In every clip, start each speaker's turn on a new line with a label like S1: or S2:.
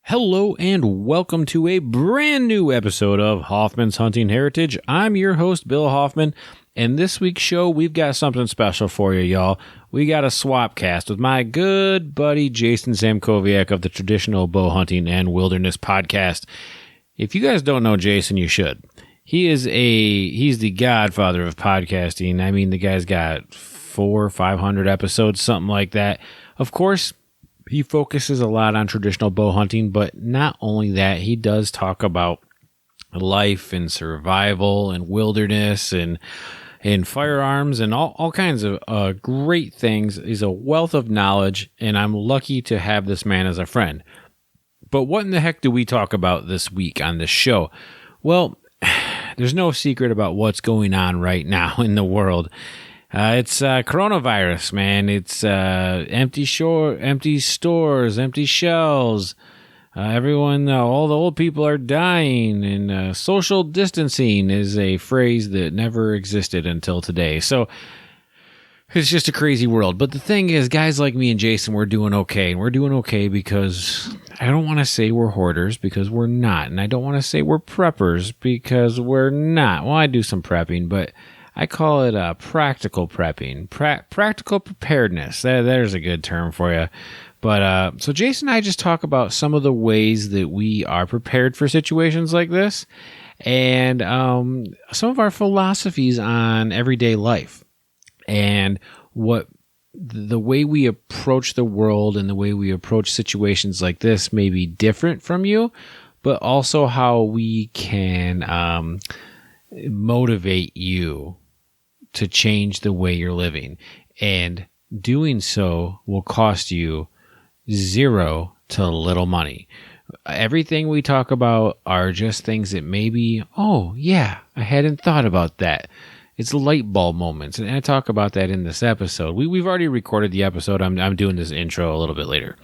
S1: Hello and welcome to a brand new episode of Hoffman's Hunting Heritage. I'm your host, Bill Hoffman, and this week's show, we've got something special for you, y'all. We got a swap cast with my good buddy, Jason Zamkowiak of the Traditional Bow Hunting and Wilderness Podcast. If you guys don't know Jason, you should. He's the godfather of podcasting. I mean, the guy's got 400 or 500 episodes, something like that. Of course, he focuses a lot on traditional bow hunting, but not only that, he does talk about life and survival and wilderness and firearms and all kinds of great things. He's a wealth of knowledge, and I'm lucky to have this man as a friend. But what in the heck do we talk about this week on this show? Well, there's no secret about what's going on right now in the world. It's coronavirus, man. It's empty stores, empty shelves. Everyone, all the old people are dying, and social distancing is a phrase that never existed until today. So it's just a crazy world. But the thing is, guys like me and Jason, we're doing okay. And we're doing okay because I don't want to say we're hoarders, because we're not. And I don't want to say we're preppers, because we're not. Well, I do some prepping, but I call it practical prepping, practical preparedness. There's a good term for you. But so Jason and I just talk about some of the ways that we are prepared for situations like this, and some of our philosophies on everyday life, and what the way we approach the world and the way we approach situations like this may be different from you, but also how we can motivate you to change the way you're living. And doing so will cost you zero to little money. Everything we talk about are just things that maybe, oh yeah, I hadn't thought about that. It's light bulb moments. And I talk about that in this episode. We've already recorded the episode. I'm doing this intro a little bit later.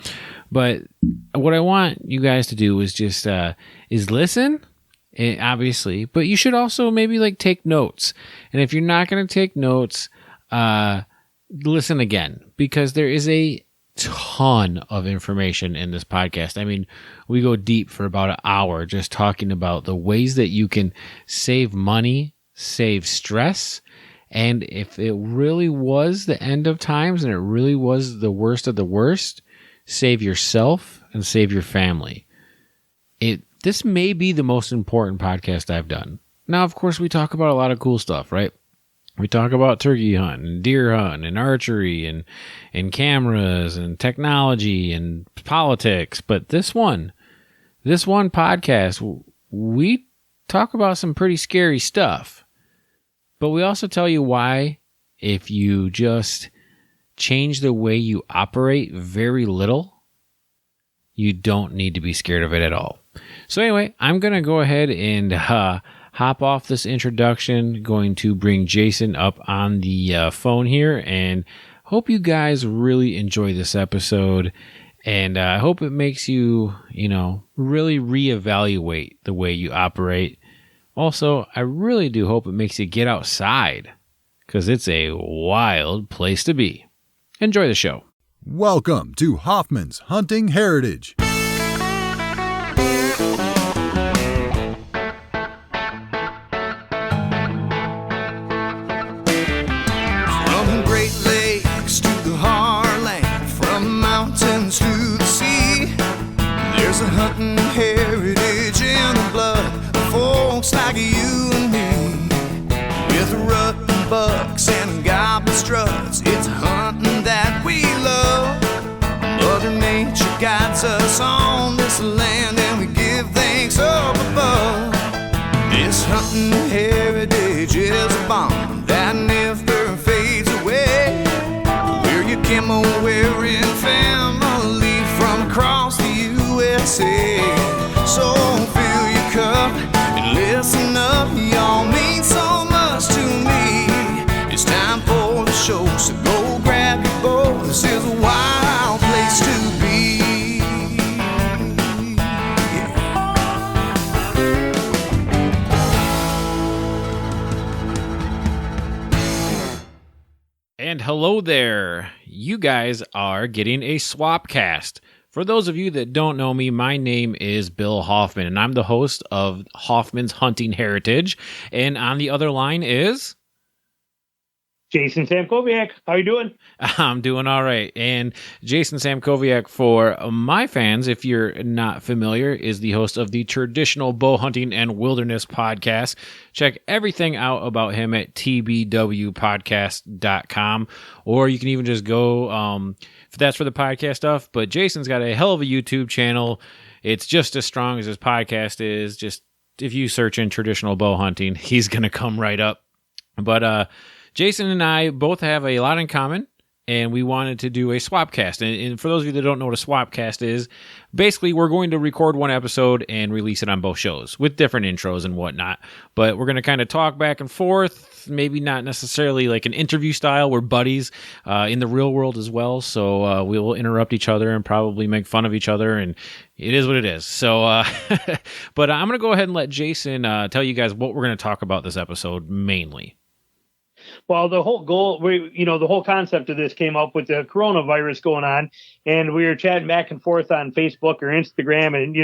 S1: But what I want you guys to do is just is listen. Obviously, but you should also maybe take notes. And if you're not going to take notes, listen again, because there is a ton of information in this podcast. I mean, we go deep for about an hour just talking about the ways that you can save money, save stress, and if it really was the end of times and it really was the worst of the worst, save yourself and save your family. This may be the most important podcast I've done. Now, of course, we talk about a lot of cool stuff, right? We talk about turkey hunting, and deer hunting, and archery, and cameras, and technology, and politics. But this one podcast, we talk about some pretty scary stuff. But we also tell you why, if you just change the way you operate very little, you don't need to be scared of it at all. So anyway, I'm going to go ahead and hop off this introduction, going to bring Jason up on the phone here, and hope you guys really enjoy this episode, and I hope it makes you, really reevaluate the way you operate. Also, I really do hope it makes you get outside, because it's a wild place to be. Enjoy the show.
S2: Welcome to Hoffman's Hunting Heritage.
S3: There's a hunting heritage in the blood of folks like you and me. With rut and bucks and goblin struts, it's hunting that we love. Mother Nature guides us on this land, and we give thanks up above. This hunting heritage is a bond that never fades away. We're your camo wearing family from across the USA. So fill your cup and listen up, y'all mean so much to me. It's time for the show, so go grab your bow. This is a wild place to be.
S1: And hello there. You guys are getting a swap cast For those of you that don't know me, my name is Bill Hoffman, and I'm the host of Hoffman's Hunting Heritage. And on the other line is...
S4: Jason Samkoviak. How you doing?
S1: I'm doing all right. And Jason Samkoviak, for my fans, if you're not familiar, is the host of the Traditional Bow Hunting and Wilderness podcast. Check everything out about him at tbwpodcast.com, or you can even just go, if that's for the podcast stuff. But Jason's got a hell of a YouTube channel. It's just as strong as his podcast is. Just if you search in traditional bow hunting, he's going to come right up. But, Jason and I both have a lot in common, and we wanted to do a swapcast. And for those of you that don't know what a swapcast is, basically we're going to record one episode and release it on both shows with different intros and whatnot. But we're going to kind of talk back and forth, maybe not necessarily like an interview style. We're buddies in the real world as well, so we will interrupt each other and probably make fun of each other, and it is what it is. So, but I'm going to go ahead and let Jason tell you guys what we're going to talk about this episode mainly.
S4: Well, the whole goal, the whole concept of this came up with the coronavirus going on, and we were chatting back and forth on Facebook or Instagram, and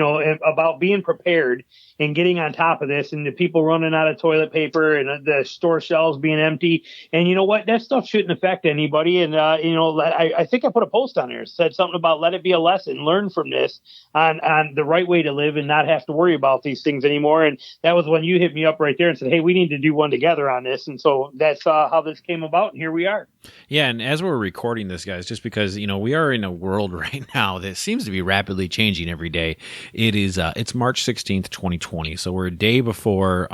S4: about being prepared and getting on top of this, and the people running out of toilet paper and the store shelves being empty. And you know what? That stuff shouldn't affect anybody. And I think I put a post on there, said something about let it be a lesson, learn from this on the right way to live and not have to worry about these things anymore. And that was when you hit me up right there and said, hey, we need to do one together on this. And so that's how this came about, and here we are.
S1: Yeah, and as we're recording this, guys, just because we are in a world right now that seems to be rapidly changing every day. It's March 16th, 2020, so we're a day before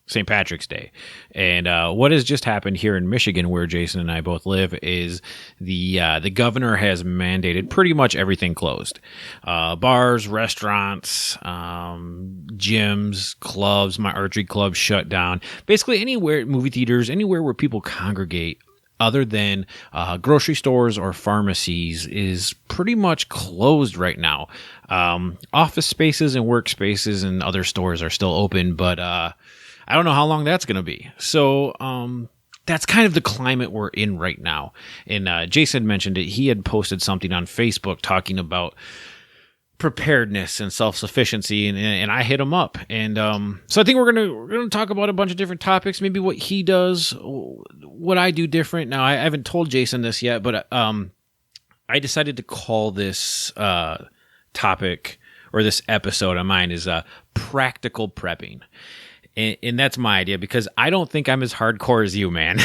S1: St. Patrick's Day, and what has just happened here in Michigan, where Jason and I both live, is the governor has mandated pretty much everything closed. Bars, restaurants, gyms, clubs. My archery club shut down. Basically anywhere, movie theaters, anywhere where people congregate other than grocery stores or pharmacies is pretty much closed right now. Office spaces and workspaces and other stores are still open, but I don't know how long that's going to be. So that's kind of the climate we're in right now. And Jason mentioned it. He had posted something on Facebook talking about preparedness and self-sufficiency, and I hit him up. And so I think we're gonna talk about a bunch of different topics, maybe what he does, what I do different. Now, I haven't told Jason this yet, but I decided to call this topic, or this episode of mine, is practical prepping. And that's my idea, because I don't think I'm as hardcore as you, man.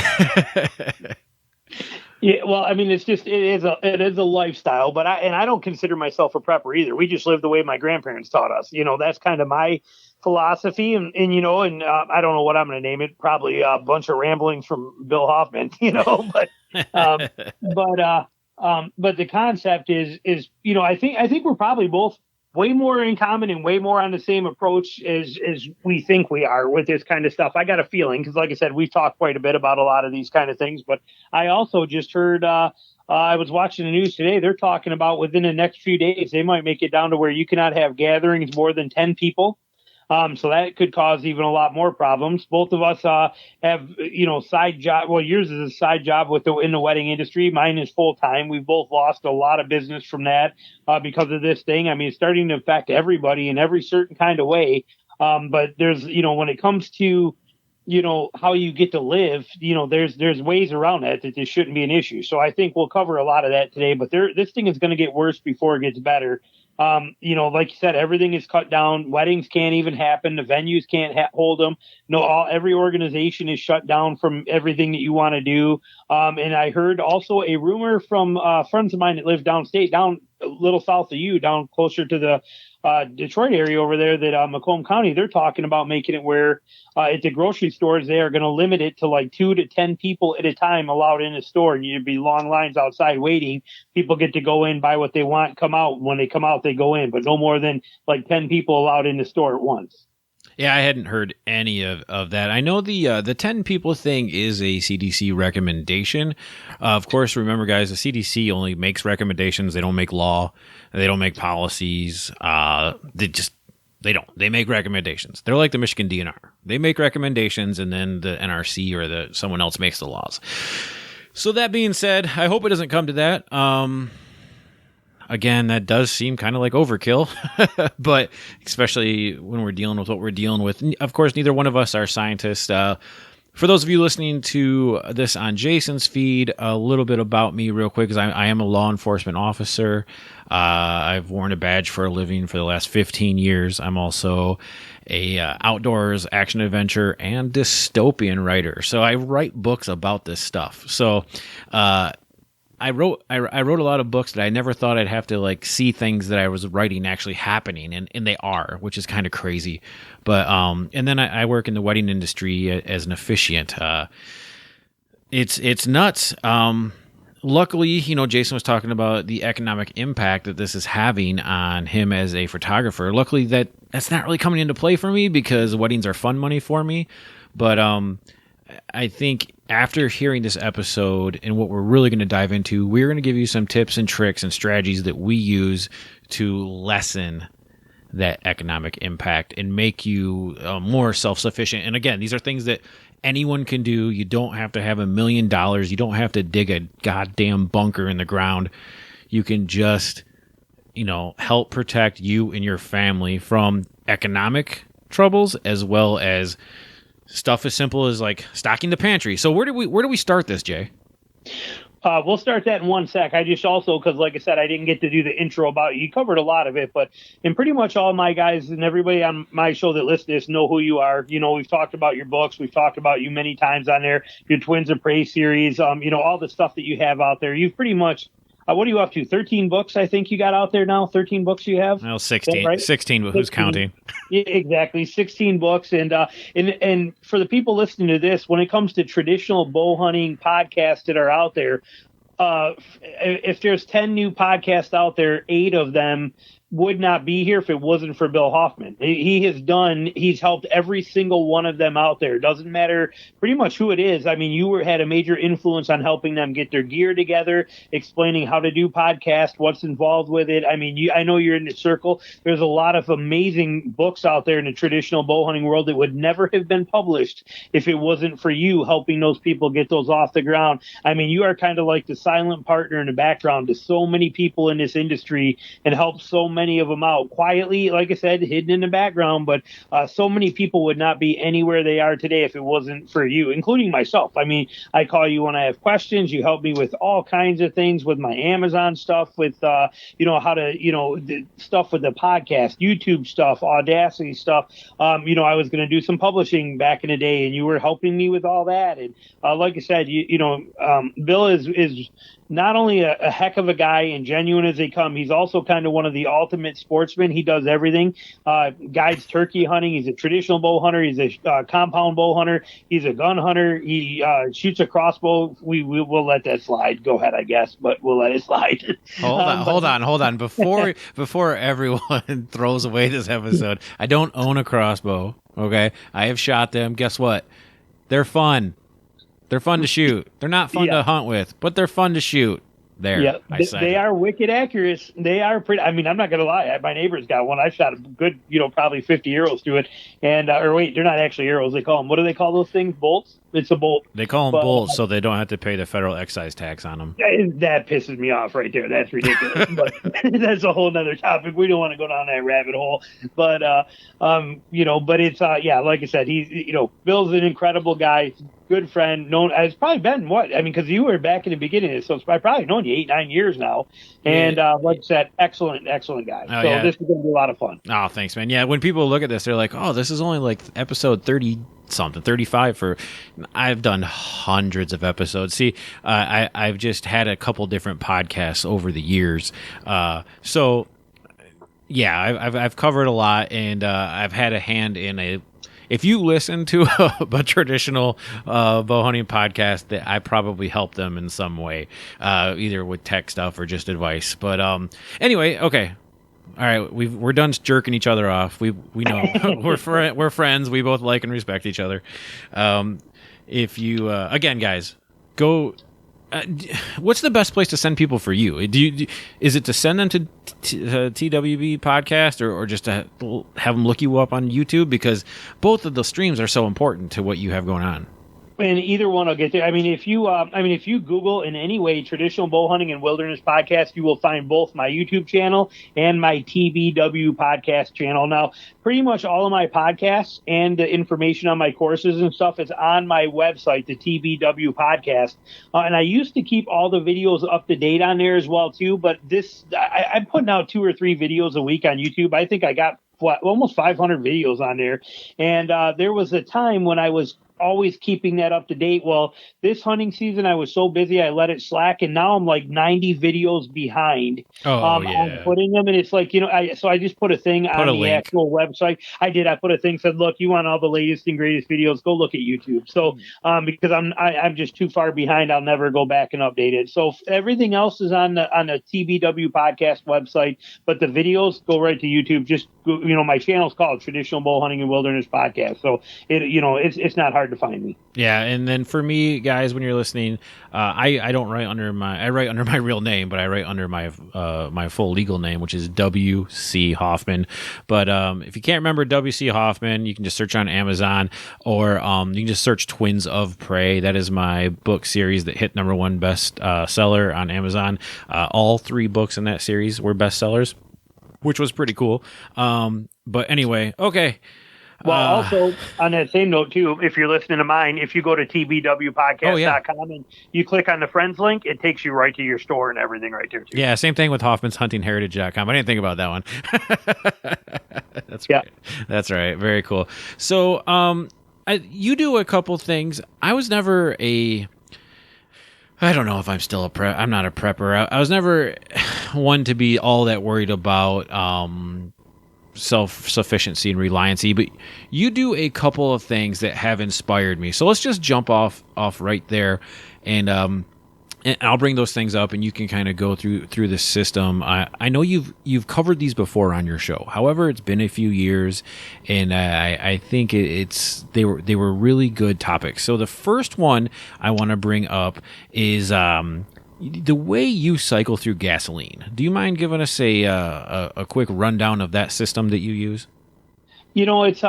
S4: Yeah, well, I mean, it is a lifestyle, but I don't consider myself a prepper either. We just live the way my grandparents taught us. That's kind of my philosophy, and I don't know what I'm going to name it. Probably a bunch of ramblings from Bill Hoffman, but the concept is I think we're probably both way more in common and way more on the same approach as we think we are with this kind of stuff. I got a feeling, because like I said, we've talked quite a bit about a lot of these kind of things, but I also just heard, I was watching the news today. They're talking about within the next few days, they might make it down to where you cannot have gatherings more than 10 people. So that could cause even a lot more problems. Both of us have, side job. Well, yours is a side job in the wedding industry. Mine is full time. We've both lost a lot of business from that because of this thing. I mean, it's starting to affect everybody in every certain kind of way. But there's, when it comes to, how you get to live, there's ways around that this shouldn't be an issue. So I think we'll cover a lot of that today. But this thing is going to get worse before it gets better. Like you said, everything is cut down. Weddings can't even happen. The venues can't hold them. Every organization is shut down from everything that you want to do. And I heard also a rumor from friends of mine that live downstate, down a little south of you, down closer to the Detroit area over there, that Macomb County, they're talking about making it where at the grocery stores, they are going to limit it to like 2 to 10 people at a time allowed in a store. And you'd be long lines outside waiting. People get to go in, buy what they want, come out. When they come out, they go in, but no more than like 10 people allowed in the store at once.
S1: Yeah, I hadn't heard any of that. I know the 10 people thing is a CDC recommendation. Of course, remember, guys, the CDC only makes recommendations. They don't make law. They don't make policies. They don't. They make recommendations. They're like the Michigan DNR. They make recommendations, and then the NRC or someone else makes the laws. So that being said, I hope it doesn't come to that. again, that does seem kind of like overkill, but especially when we're dealing with what we're dealing with. Of course, neither one of us are scientists. For those of you listening to this on Jason's feed, a little bit about me real quick, because I am a law enforcement officer. I've worn a badge for a living for the last 15 years. I'm also a outdoors action adventure and dystopian writer. So I write books about this stuff. So I wrote a lot of books that I never thought I'd have to like see things that I was writing actually happening, and they are, which is kind of crazy. But and then I work in the wedding industry as an officiant. It's nuts. Luckily, Jason was talking about the economic impact that this is having on him as a photographer. Luckily, that's not really coming into play for me because weddings are fun money for me. But I think after hearing this episode and what we're really going to dive into, we're going to give you some tips and tricks and strategies that we use to lessen that economic impact and make you more self-sufficient. And again, these are things that anyone can do. You don't have to have $1 million. You don't have to dig a goddamn bunker in the ground. You can just, help protect you and your family from economic troubles, as well as stuff as simple as like stocking the pantry. So where do we start this, Jay?
S4: We'll start that in one sec. I just also, because like I said, I didn't get to do the intro about you. You covered a lot of it, but and pretty much all my guys and everybody on my show that listens to this know who you are. We've talked about your books. We've talked about you many times on there, your Twins of Prey series, all the stuff that you have out there. You've pretty much, what are you up to? 13 books, I think you got out there now? 13 books you have?
S1: Well, 16.
S4: Right?
S1: 16, but who's counting?
S4: Yeah, exactly. 16 books. And for the people listening to this, when it comes to traditional bow hunting podcasts that are out there, if there's 10 new podcasts out there, 8 of them would not be here if it wasn't for Bill Hoffman. He's helped every single one of them out there. Doesn't matter pretty much who it is. I mean, had a major influence on helping them get their gear together, explaining how to do podcasts, what's involved with it. I mean, I know you're in the circle. There's a lot of amazing books out there in the traditional bow hunting world that would never have been published if it wasn't for you helping those people get those off the ground. I mean, you are kind of like the silent partner in the background to so many people in this industry and help so many of them out quietly, like I said, hidden in the background. But so many people would not be anywhere they are today if it wasn't for you, including myself. I mean, I call you when I have questions. You help me with all kinds of things with my Amazon stuff, with how to the stuff with the podcast, YouTube stuff, Audacity stuff. I was going to do some publishing back in the day, and you were helping me with all that. And like I said, Bill is not only a heck of a guy and genuine as they come, he's also kind of one of the ultimate sportsmen. He does everything. Guides turkey hunting. He's a traditional bow hunter. He's a compound bow hunter. He's a gun hunter. He shoots a crossbow. We'll let that slide. Go ahead, I guess, but we'll let it slide.
S1: Hold on. Before everyone throws away this episode, I don't own a crossbow. Okay, I have shot them. Guess what? They're fun. They're fun to shoot. They're not fun to hunt with, but they're fun to shoot. There,
S4: yeah, they are wicked accurate. They are pretty. I mean, I'm not gonna lie. My neighbor's got one. I shot a good, probably 50 arrows through it. And or wait, they're not actually arrows. They call them. What do they call those things? Bolts. It's a bolt.
S1: They call them bolts so they don't have to pay the federal excise tax on them.
S4: That pisses me off right there. That's ridiculous. But that's a whole nother topic. We don't want to go down that rabbit hole. But but it's like I said, he's Bill's an incredible guy. Good friend, it's probably been because you were back in the beginning, so I've probably known you 8-9 years now. And like I said, excellent guy.
S1: Oh,
S4: so this is going to be a lot of fun.
S1: Oh, thanks, man. Yeah, when people look at this, they're like, oh, this is only like episode 30-something, 35 I've done hundreds of episodes. See, I've just had a couple different podcasts over the years. So, yeah, I've covered a lot, and I've had a hand in if you listen to a traditional bow hunting podcast, that I probably helped them in some way, either with tech stuff or just advice. But anyway, okay. All right, we're done jerking each other off. We know we're friends. We both like and respect each other. If you again, guys, go. What's the best place to send people for you? Is it to send them to TWB podcast or just to have them look you up on YouTube? Because both of the streams are so important to what you have going on.
S4: And either one will get there. I mean, if you Google in any way traditional bow hunting and wilderness podcast, you will find both my YouTube channel and my TBW podcast channel. Now, pretty much all of my podcasts and the information on my courses and stuff is on my website, the TBW podcast. And I used to keep all the videos up to date on there as well too. But I'm putting out 2 or 3 videos a week on YouTube. I think I got almost 500 videos on there. And there was a time when I was always keeping that up to date. Well, this hunting season, I was so busy, I let it slack, and now I'm like 90 videos behind. On putting them, and it's like, I just put a thing on the actual website. I put a thing, said, look, you want all the latest and greatest videos, go look at YouTube. So, because I'm just too far behind, I'll never go back and update it. So everything else is on the TBW podcast website, but the videos go right to YouTube. Just, my channel's called Traditional Bow Hunting and Wilderness Podcast. So it's not hard to find me.
S1: Yeah, and then for me, guys, when you're listening, I don't write under my real name, but I write under my my full legal name, which is W.C. Hoffman. But if you can't remember W.C. Hoffman, you can just search on Amazon, or you can just search Twins of Prey. That is my book series that hit #1 best seller on Amazon. All 3 books in that series were bestsellers, which was pretty cool. But anyway, okay.
S4: Well, also on that same note too, if you're listening to mine, if you go to tbwpodcast.com and you click on the friends link, it takes you right to your store and everything right there too.
S1: Yeah, same thing with hoffmanshuntingheritage.com. I didn't think about that one. That's right. That's right. Very cool. So, you do a couple things. I was never I don't know if I'm still a prep. I'm not a prepper. I was never one to be all that worried about self-sufficiency and reliancy, but you do a couple of things that have inspired me. So let's just jump off right there, and I'll bring those things up, and you can kind of go through the system. I know you've covered these before on your show. However, it's been a few years, and I think they were really good topics. So the first one I want to bring up is the way you cycle through gasoline. Do you mind giving us a quick rundown of that system that you use?
S4: It's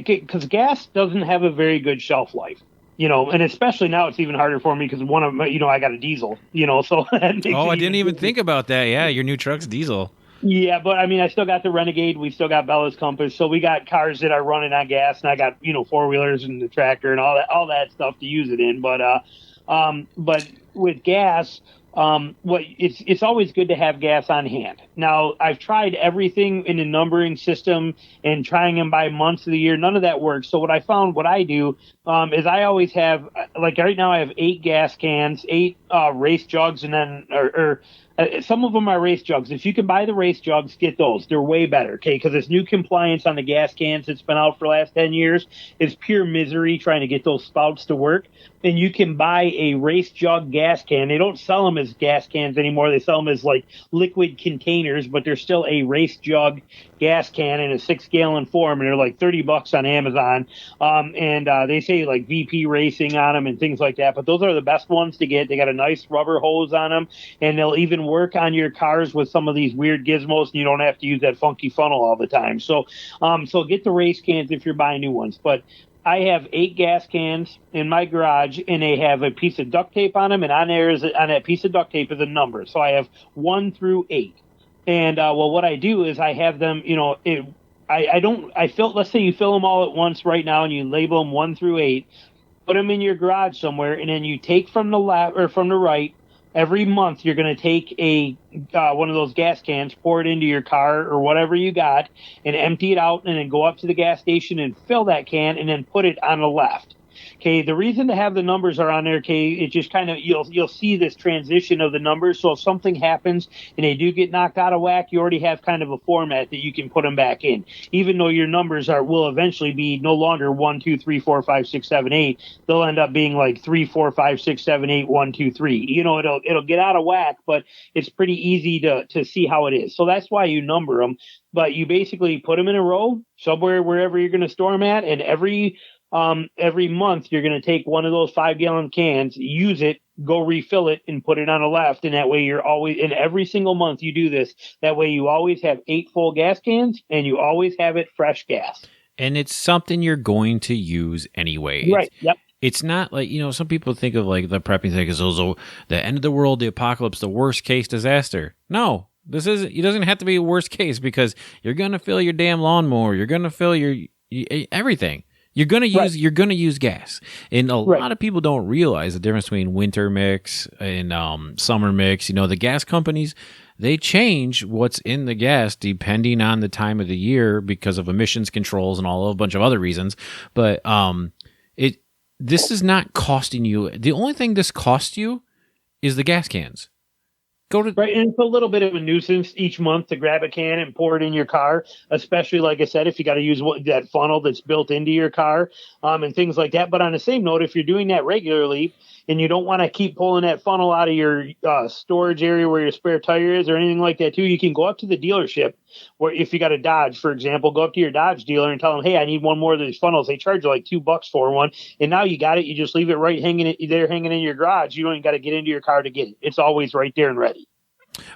S4: because gas doesn't have a very good shelf life. And especially now it's even harder for me because one of my, I got a diesel. So that makes
S1: I didn't even think about that. Yeah, your new truck's diesel.
S4: Yeah, but I mean, I still got the Renegade. We still got Bella's Compass. So we got cars that are running on gas, and I got 4-wheelers and the tractor and all that stuff to use it in. But with gas, it's always good to have gas on hand. Now, I've tried everything in the numbering system and trying them by months of the year. None of that works. So what I do is I always have, like right now I have 8 gas cans, 8 race jugs, and then some of them are race jugs. If you can buy the race jugs, get those. They're way better, okay? Because it's new compliance on the gas cans that's been out for the last 10 years. It's pure misery trying to get those spouts to work. And you can buy a race jug gas can. They don't sell them as gas cans anymore. They sell them as like liquid containers, but they're still a race jug gas can in a 6-gallon form, and they're like $30 on Amazon. And they say like VP Racing on them and things like that. But those are the best ones to get. They got a nice rubber hose on them, and they'll even work on your cars with some of these weird gizmos, and you don't have to use that funky funnel all the time. So get the race cans if you're buying new ones. But I have 8 gas cans in my garage, and they have a piece of duct tape on them, and on that piece of duct tape is a number. So I have 1 through 8. And what I do is I have them, let's say you fill them all at once right now, and you label them 1 through 8, put them in your garage somewhere, and then you take from the left or from the right. Every month, you're going to take one of those gas cans, pour it into your car or whatever you got, and empty it out, and then go up to the gas station and fill that can, and then put it on the left. Okay, the reason to have the numbers are on there, okay, it just kind of, you'll see this transition of the numbers. So if something happens and they do get knocked out of whack, you already have kind of a format that you can put them back in. Even though your numbers will eventually be no longer 1, 2, 3, 4, 5, 6, 7, 8. They'll end up being like 3, 4, 5, 6, 7, 8, 1, 2, 3. It'll get out of whack, but it's pretty easy to see how it is. So that's why you number them. But you basically put them in a row somewhere, wherever you're going to store them at, and every month you're going to take one of those 5-gallon cans, use it, go refill it, and put it on the left. And that way you're always, and every single month you do this, that way you always have 8 full gas cans, and you always have it fresh gas.
S1: And it's something you're going to use anyway.
S4: Right. Yep.
S1: it's not like, some people think of like the prepping thing as the end of the world, the apocalypse, the worst case disaster. No, it doesn't have to be a worst case, because you're going to fill your damn lawnmower. You're going to fill everything. You're going to use gas. And a lot of people don't realize the difference between winter mix and summer mix. The gas companies, they change what's in the gas depending on the time of the year because of emissions controls and a bunch of other reasons. But this is not costing you. The only thing this costs you is the gas cans.
S4: Right, and it's a little bit of a nuisance each month to grab a can and pour it in your car, especially, like I said, if you got to use that funnel that's built into your car and things like that. But on the same note, if you're doing that regularly and you don't want to keep pulling that funnel out of your storage area where your spare tire is or anything like that too, you can go up to the dealership, or if you got a Dodge, for example, go up to your Dodge dealer and tell them, hey, I need one more of these funnels. They charge you like $2 for one. And now you got it. You just leave it hanging in your garage. You don't even got to get into your car to get it. It's always right there and ready.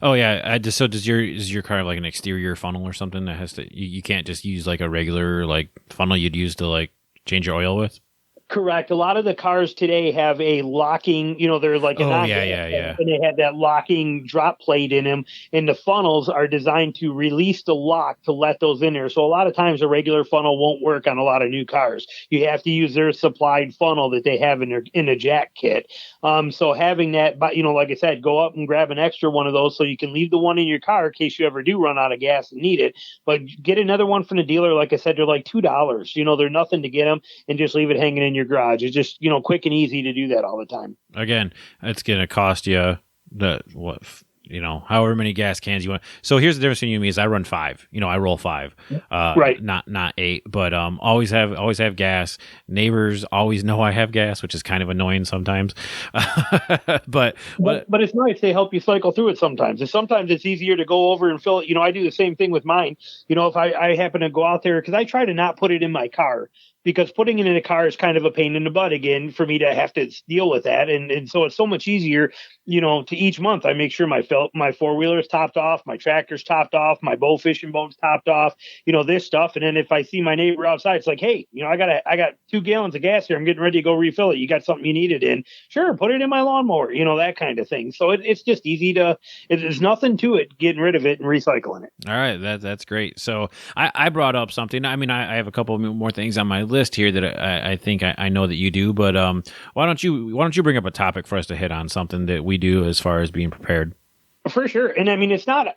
S1: Oh yeah, so does your car have like an exterior funnel or something that has to? You can't just use like a regular like funnel you'd use to like change your oil with?
S4: Correct. A lot of the cars today have a locking, they're like
S1: yeah.
S4: And they have that locking drop plate in them, and the funnels are designed to release the lock to let those in there. So a lot of times a regular funnel won't work on a lot of new cars. You have to use their supplied funnel that they have in the jack kit. So having that, but like I said, go up and grab an extra one of those so you can leave the one in your car in case you ever do run out of gas and need it. But get another one from the dealer. Like I said, they're like $2. They're nothing to get them, and just leave it hanging in your garage. It's just quick and easy to do that all the time. Again,
S1: it's going to cost you however many gas cans you want. So here's the difference between you and me is I run 5. I roll 5.
S4: Right.
S1: Not 8, but always have gas. Neighbors always know I have gas, which is kind of annoying sometimes. but
S4: it's nice. They help you cycle through it sometimes. And sometimes it's easier to go over and fill it. I do the same thing with mine. If I happen to go out there, because I try to not put it in my car, because putting it in a car is kind of a pain in the butt again for me to have to deal with that. And so it's so much easier, to each month I make sure my 4-wheeler is topped off, my tractor's topped off, my bow fishing boat's topped off, this stuff. And then if I see my neighbor outside, it's like, hey, I got 2 gallons of gas here. I'm getting ready to go refill it. You got something you need it in? Sure. Put it in my lawnmower, that kind of thing. So it's just easy there's nothing to it, getting rid of it and recycling it.
S1: All right. That's great. So I brought up something. I mean, I have a couple more things on my list here that I think I know that you do, but why don't you bring up a topic for us to hit on, something that we do as far as being prepared?
S4: For sure. And I mean, it's not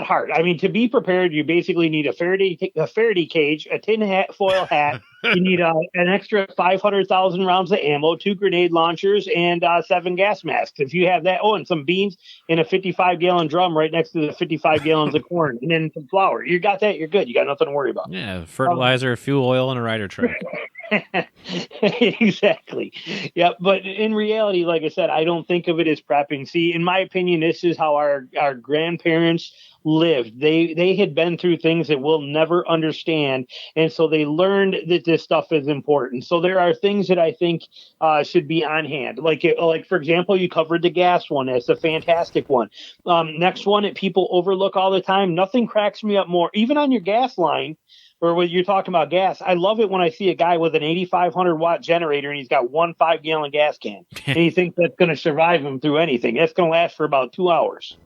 S4: hard. I mean, to be prepared, you basically need a Faraday cage, a tin foil hat. You need an extra 500,000 rounds of ammo, 2 grenade launchers, and 7 gas masks. If you have that, and some beans in a 55-gallon drum right next to the 55 gallons of corn, and then some flour. You got that, you're good. You got nothing to worry about.
S1: Yeah, fertilizer, fuel oil, and a rider truck.
S4: Exactly. Yeah, but in reality, like I said, I don't think of it as prepping. See, in my opinion, this is how our grandparents lived. They had been through things that we'll never understand, and so they learned that this stuff is important. So there are things that I think should be on hand. Like for example, you covered the gas one. That's a fantastic one. Next one that people overlook all the time. Nothing cracks me up more, even on your gas line. Or when you're talking about gas, I love it when I see a guy with an 8,500 watt generator and he's got 1 5-gallon gas can, and he thinks that's going to survive him through anything. That's going to last for about 2 hours,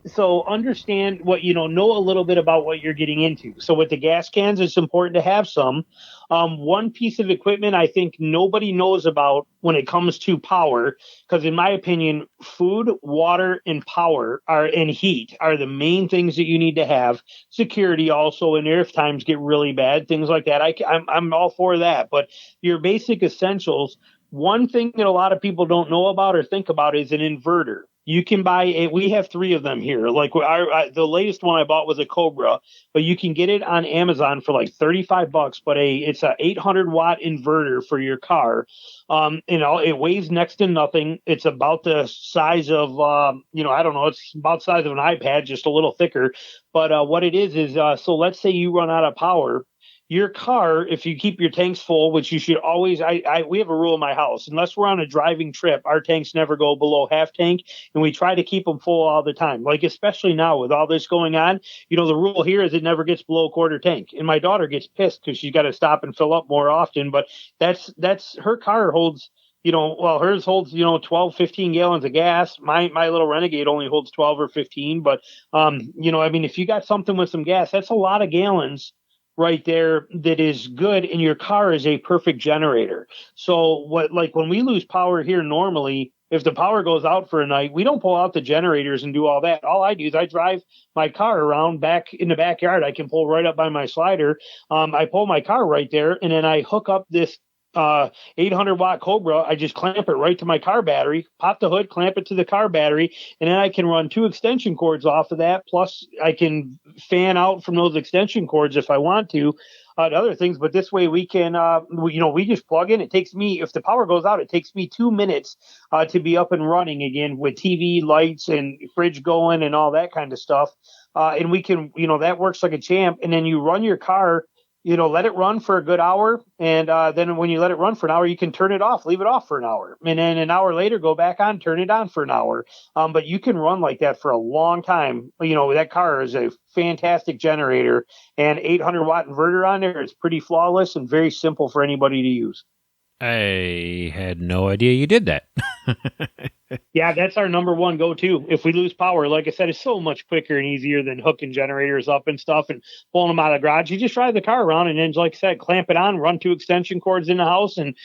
S4: So understand what, know a little bit about what you're getting into. So with the gas cans, it's important to have some. One piece of equipment I think nobody knows about when it comes to power, because in my opinion, food, water, and power and heat are the main things that you need to have. Security also in there if times get really bad, things like that. I'm all for that. But your basic essentials, one thing that a lot of people don't know about or think about is an inverter. You can buy we have 3 of them here. Like the latest one I bought was a Cobra, but you can get it on Amazon for like $35, but it's a 800 watt inverter for your car. It weighs next to nothing. It's about the size of, I don't know, it's about the size of an iPad, just a little thicker. But what it is so let's say you run out of power. your car, if you keep your tanks full, which you should always, we have a rule in my house, unless we're on a driving trip, our tanks never go below half tank, and we try to keep them full all the time. Like, especially now with all this going on, the rule here is it never gets below quarter tank. And my daughter gets pissed because she's got to stop and fill up more often, but that's her car holds, hers holds, 12, 15 gallons of gas. My little Renegade only holds 12 or 15, but, if you got something with some gas, that's a lot of gallons right there that is good, and your car is a perfect generator. So when we lose power here normally, if the power goes out for a night, we don't pull out the generators and do all that. All I do is I drive my car around back in the backyard. I can pull right up by my slider. I pull my car right there, and then I hook up this 800-watt Cobra. I just clamp it right to my car battery, pop the hood, clamp it to the car battery, and then I can run 2 extension cords off of that. Plus, I can fan out from those extension cords if I want to other things. But this way we can, we just plug in. It takes me, if the power goes out, it takes me 2 minutes to be up and running again with TV, lights, and fridge going and all that kind of stuff. And we can, that works like a champ. And then you run your car, let it run for a good hour. And then when you let it run for an hour, you can turn it off, leave it off for an hour. And then an hour later, go back on, turn it on for an hour. But you can run like that for a long time. That car is a fantastic generator, and 800-watt inverter on there is pretty flawless and very simple for anybody to use.
S1: I had no idea you did that.
S4: Yeah, that's our number one go-to. If we lose power, like I said, it's so much quicker and easier than hooking generators up and stuff and pulling them out of the garage. You just drive the car around and then, like I said, clamp it on, run 2 extension cords in the house, and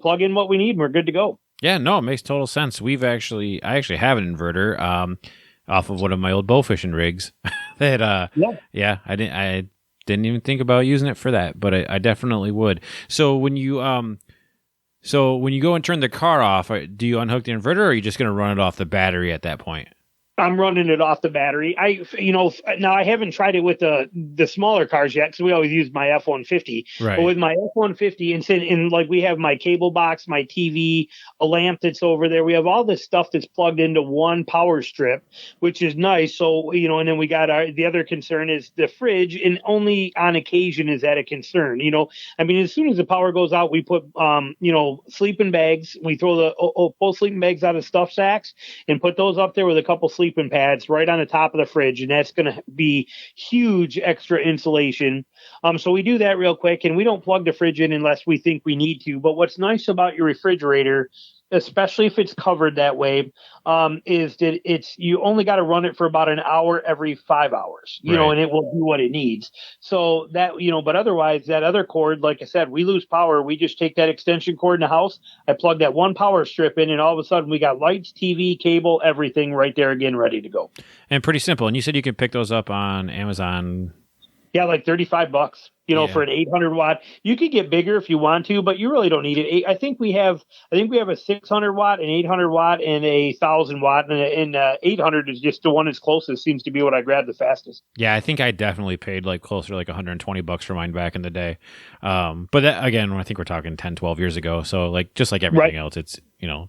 S4: plug in what we need, and we're good to go. Yeah, no, it makes total sense. I actually have an inverter off of one of my old bow fishing rigs. That I didn't even think about using it for that, but I definitely would. So when you go and turn the car off, do you unhook the inverter, or are you just going to run it off the battery at that point? I'm running it off the battery. Now I haven't tried it with the smaller cars yet, because we always use my F-150.
S1: Right.
S4: But with my F-150, and like we have my cable box, my TV, a lamp that's over there. We have all this stuff that's plugged into one power strip, which is nice. So, and then we got the other concern is the fridge, and only on occasion is that a concern. As soon as the power goes out, we put, sleeping bags. We throw pull sleeping bags out of stuff sacks and put those up there with a couple sleeping pads right on the top of the fridge, and that's going to be huge extra insulation. So we do that real quick, and we don't plug the fridge in unless we think we need to. But what's nice about your refrigerator, especially if it's covered that way, is that you only got to run it for about an hour every 5 hours,
S1: right,
S4: and it will do what it needs. So that, but otherwise that other cord, like I said, we lose power. We just take that extension cord in the house. I plug that one power strip in, and all of a sudden we got lights, TV, cable, everything right there again, ready to go. And pretty simple. And you said you can pick those up on Amazon. Yeah, like $35, for an 800-watt. You could get bigger if you want to, but you really don't need it. I think we have a 600-watt, an 800-watt, and a 1,000-watt, and 800 is just the one that's closest. Seems to be what I grabbed the fastest. Yeah, I think I definitely paid closer to $120 for mine back in the day. But that, again, I think we're talking 10, 12 years ago. So just like everything else, it's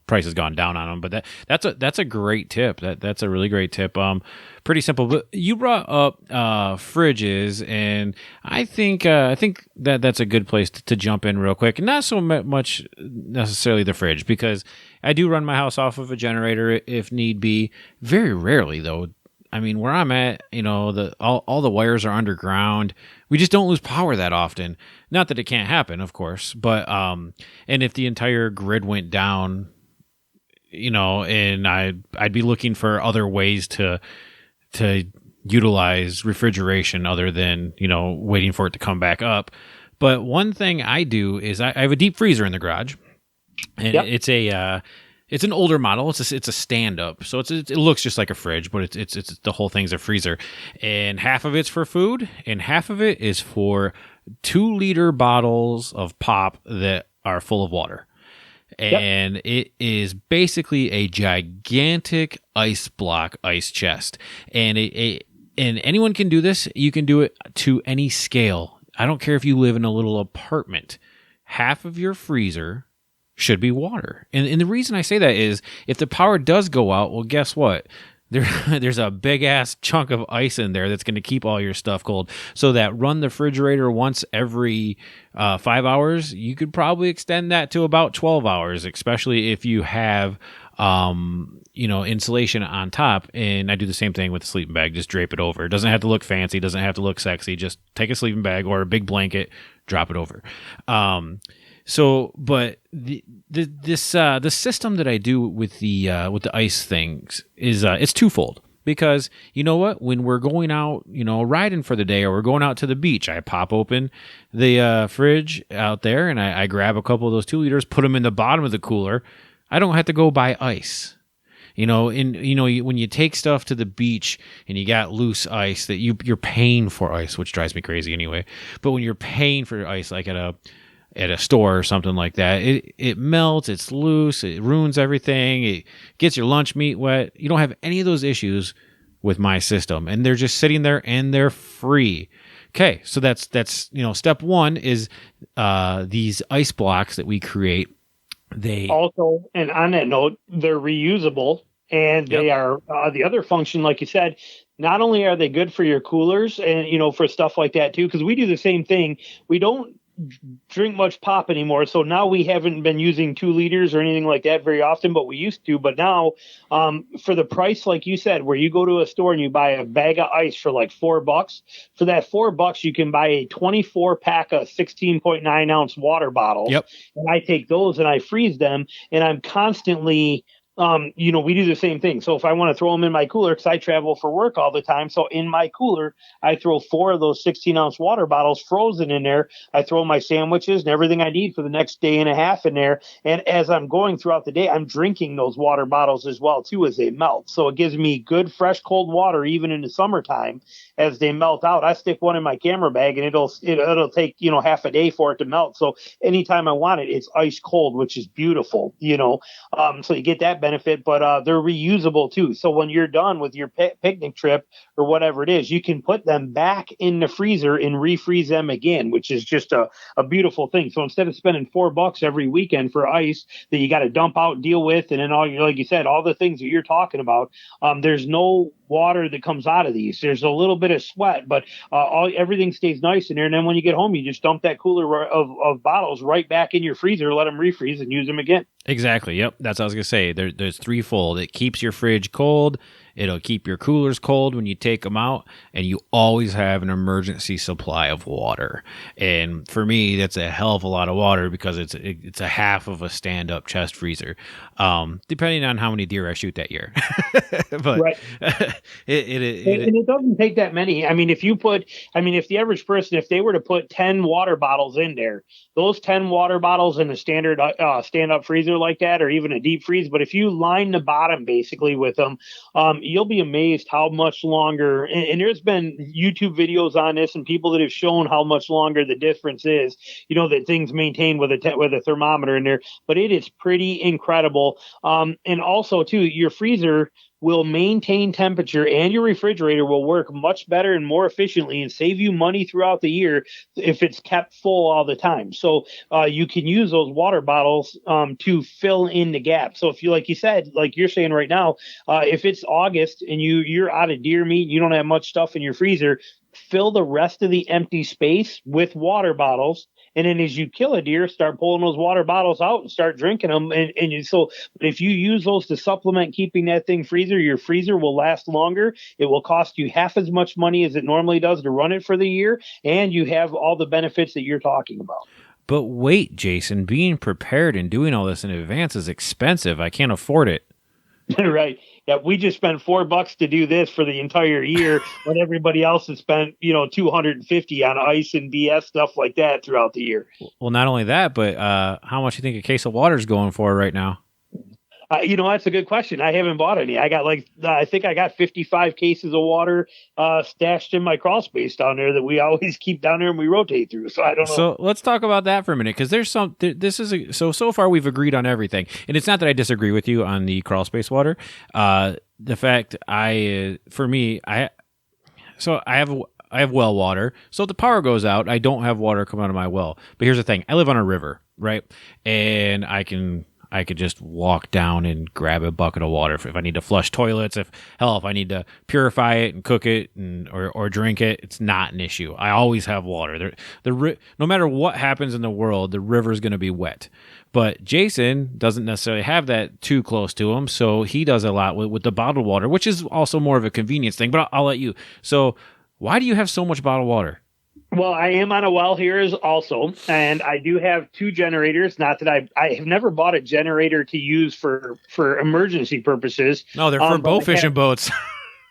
S4: price has gone down on them. But that's a great tip. That's a really great tip. Pretty simple. But you brought up fridges, and I think that's a good place to jump in real quick. Not so much necessarily the fridge, because I do run my house off of a generator if need be. Very rarely, though. Where I'm at, all the wires are underground. We just don't lose power that often. Not that it can't happen, of course, but and if the entire grid went down, and I'd be looking for other ways to utilize refrigeration other than, waiting for it to come back up. But one thing I do is I have a deep freezer in the garage, and it's an older model. It's a stand up. So it looks just like a fridge, but it's the whole thing's a freezer, and half of it's for food and half of it is for 2-liter bottles of pop that are full of water. And it is basically a gigantic ice block ice chest. And and anyone can do this. You can do it to any scale. I don't care if you live in a little apartment. Half of your freezer should be water. And the reason I say that is if the power does go out, well, guess what?
S1: there's a big ass chunk of ice in there that's going to keep all your stuff cold. So that run the refrigerator once every 5 hours, you could probably extend that to about 12 hours, especially if you have insulation on top. And I do the same thing with the sleeping bag. Just drape it over. It doesn't have to look fancy. It doesn't have to look sexy. Just take a sleeping bag or a big blanket, drop it over. But the system that I do with the ice things is it's twofold. Because you know what, when we're going out, riding for the day, or we're going out to the beach, I pop open the fridge out there and I grab a couple of those 2 liters, put them in the bottom of the cooler. I don't have to go buy ice. When you take stuff to the beach and you got loose ice that you're paying for ice, which drives me crazy anyway. But when you're paying for ice, like at a store or something like that, it melts, it's loose, it ruins everything, it gets your lunch meat wet. You don't have any of those issues with my system, and they're just sitting there and they're free. Okay, so that's step one is these ice blocks that we create. They also,
S4: and on that note, they're reusable, and they are the other function, like you said. Not only are they good for your coolers and for stuff like that too, because we do the same thing. We don't drink much pop anymore, so now we haven't been using 2 liters or anything like that very often, but we used to. But now for the price, like you said, where you go to a store and you buy a bag of ice for like $4, for that $4 you can buy a 24 pack of 16.9 ounce water bottles. And I take those and I freeze them, and I'm constantly we do the same thing. So if I want to throw them in my cooler, because I travel for work all the time, so in my cooler, I throw 4 of those 16-ounce water bottles frozen in there. I throw my sandwiches and everything I need for the next day and a half in there. And as I'm going throughout the day, I'm drinking those water bottles as well, too, as they melt. So it gives me good, fresh, cold water, even in the summertime, as they melt out. I stick one in my camera bag, and it'll take, half a day for it to melt. So anytime I want it, it's ice cold, which is beautiful, so you get that benefit, but they're reusable too. So when you're done with your picnic trip or whatever it is, you can put them back in the freezer and refreeze them again, which is just a beautiful thing. So instead of spending $4 every weekend for ice that you got to dump out, deal with, and then like you said, all the things that you're talking about, there's no water that comes out of these. There's a little bit of sweat, but everything stays nice in there. And then when you get home, you just dump that cooler of bottles right back in your freezer, let them refreeze, and use them again.
S1: Exactly. Yep. That's what I was going to say. There's threefold. It keeps your fridge cold. It'll keep your coolers cold when you take them out, and you always have an emergency supply of water. And for me, that's a hell of a lot of water, because it's a half of a stand-up chest freezer, depending on how many deer I shoot that year. But
S4: right. And it doesn't take that many. I mean, if the average person, if they were to put 10 water bottles in there, those 10 water bottles in a standard stand-up freezer like that, or even a deep freeze, but if you line the bottom basically with them, you'll be amazed how much longer, and there's been YouTube videos on this and people that have shown how much longer the difference is, that things maintain with a thermometer in there, but it is pretty incredible. And also too, your freezer will maintain temperature, and your refrigerator will work much better and more efficiently and save you money throughout the year if it's kept full all the time. So you can use those water bottles to fill in the gap. So if you, like you said, like you're saying right now, if it's August and you're out of deer meat, you don't have much stuff in your freezer, fill the rest of the empty space with water bottles. And then as you kill a deer, start pulling those water bottles out and start drinking them. But if you use those to supplement keeping that thing freezer, your freezer will last longer. It will cost you half as much money as it normally does to run it for the year. And you have all the benefits that you're talking about.
S1: But wait, Jason, being prepared and doing all this in advance is expensive. I can't afford it.
S4: Right. Yeah, we just spent $4 to do this for the entire year when everybody else has spent, $250 on ice and BS stuff like that throughout the year.
S1: Well, not only that, but how much do you think a case of water is going for right now?
S4: That's a good question. I haven't bought any. I got I think I got 55 cases of water stashed in my crawl space down there that we always keep down there and we rotate through. So I don't know.
S1: So let's talk about that for a minute, because there's so far we've agreed on everything, and it's not that I disagree with you on the crawl space water. The fact I have well water, so if the power goes out, I don't have water come out of my well. But here's the thing: I live on a river, right? And I could just walk down and grab a bucket of water if I need to flush toilets. If I need to purify it and cook it or drink it, it's not an issue. I always have water. No matter what happens in the world, the river's going to be wet. But Jason doesn't necessarily have that too close to him, so he does a lot with the bottled water, which is also more of a convenience thing. But I'll let you. So why do you have so much bottled water?
S4: Well, I am on a well here also, and I do have 2 generators. Not that I have never bought a generator to use for emergency purposes.
S1: No, they're for bow fishing boats.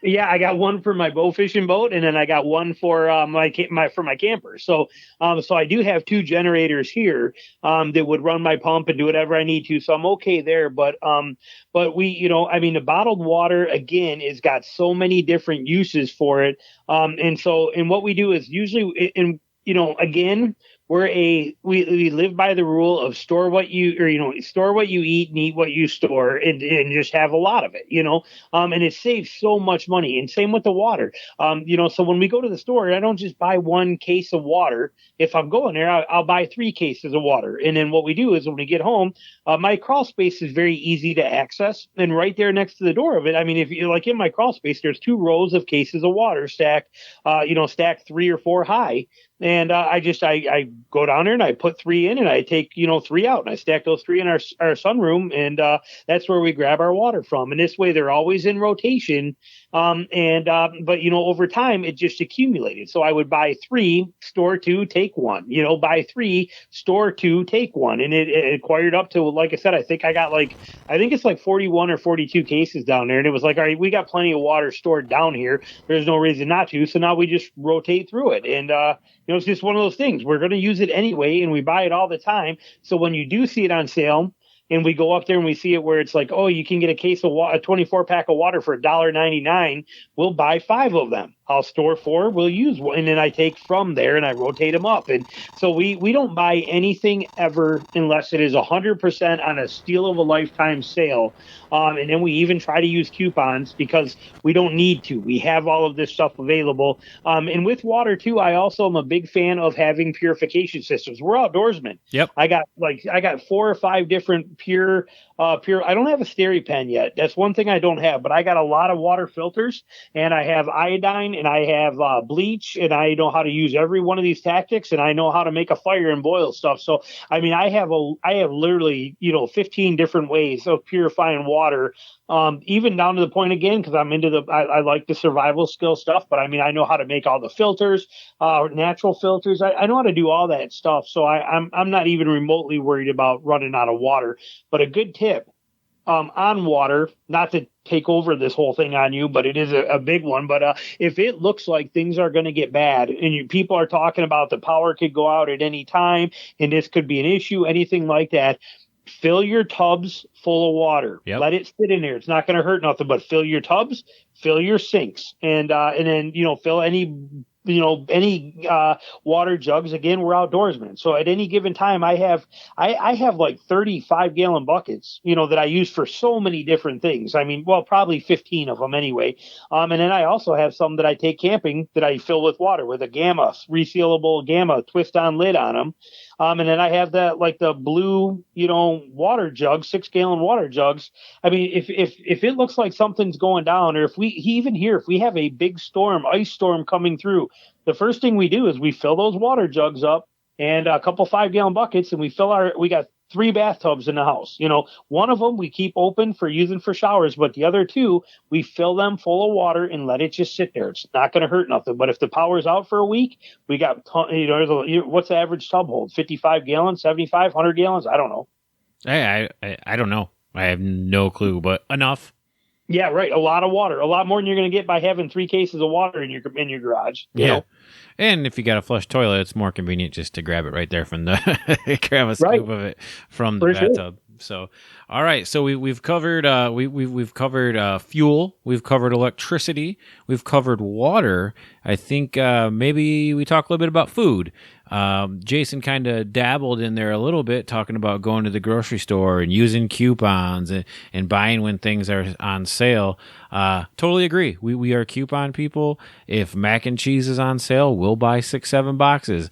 S4: Yeah, I got one for my bow fishing boat, and then I got one for my camper. So I do have 2 generators here that would run my pump and do whatever I need to. So I'm okay there. But we, the bottled water again is got so many different uses for it. And what we do is usually, again, we live by the rule of store what you eat and eat what you store and just have a lot of it, and it saves so much money. And same with the water. So when we go to the store, I don't just buy 1 case of water. If I'm going there, I'll buy 3 cases of water. And then what we do is when we get home, my crawl space is very easy to access. And right there next to the door of it, I mean, if you like in my crawl space, there's 2 rows of cases of water stacked 3 or 4 high. And I go down there and I put 3 in and I take, 3 out and I stack those 3 in our sunroom. And that's where we grab our water from. And this way they're always in rotation. But over time it just accumulated. So I would buy 3, store 2, take 1, buy 3, store 2, take 1. And it acquired up to, like I said, I think it's like 41 or 42 cases down there. And it was like, all right, we got plenty of water stored down here. There's no reason not to. So now we just rotate through it. And, it's just one of those things. We're going to use it anyway, and we buy it all the time. So when you do see it on sale, and we go up there and we see it where it's like, oh, you can get a case of a 24-pack of water for $1.99, we'll buy 5 of them. I'll store 4, we'll use 1, and then I take from there and I rotate them up. And so we don't buy anything ever unless it is 100% on a steal of a lifetime sale. And then we even try to use coupons because we don't need to. We have all of this stuff available. And with water too, I also am a big fan of having purification systems. We're outdoorsmen.
S1: Yep.
S4: I got 4 or 5 different pure. I don't have a SteriPen yet. That's one thing I don't have, but I got a lot of water filters, and I have iodine, and I have bleach, and I know how to use every one of these tactics, and I know how to make a fire and boil stuff. So, I mean, I have literally, 15 different ways of purifying water, even down to the point again, because I'm into I like the survival skill stuff, but I mean, I know how to make all the filters, natural filters. I know how to do all that stuff. So I'm not even remotely worried about running out of water. But a good tip on water, not to take over this whole thing on you, but it is a big one. But if it looks like things are going to get bad and people are talking about the power could go out at any time and this could be an issue, anything like that, fill your tubs full of water. Yep. Let it sit in there. It's not going to hurt nothing, but fill your tubs, fill your sinks, and then, fill any water jugs. Again, we're outdoorsmen. So at any given time, I have like 35-gallon buckets, that I use for so many different things. I mean, well, probably 15 of them anyway. And then I also have some that I take camping that I fill with water with a resealable Gamma twist-on lid on them. And then I have the blue, water jugs, 6-gallon water jugs. I mean, if it looks like something's going down, or if we have a big ice storm coming through, the first thing we do is we fill those water jugs up and a couple 5-gallon buckets, and we got 3 bathtubs in the house. One of them we keep open for using for showers, but the other 2, we fill them full of water and let it just sit there. It's not going to hurt nothing. But if the power's out for a week, we got, what's the average tub hold? 55 gallons, 75, 100 gallons? I don't know.
S1: I don't know. I have no clue, but enough.
S4: Yeah, right. A lot of water, a lot more than you're going to get by having 3 cases of water in your garage. You know?
S1: And if you got a flush toilet, it's more convenient just to grab it right there from the grab a scoop of it from the bathtub. Sure. So, all right. So we've covered we've covered fuel, we've covered electricity, we've covered water. I think maybe we talk a little bit about food. Jason kind of dabbled in there a little bit, talking about going to the grocery store and using coupons and buying when things are on sale. Totally agree. We are coupon people. If mac and cheese is on sale, we'll buy 6-7 boxes.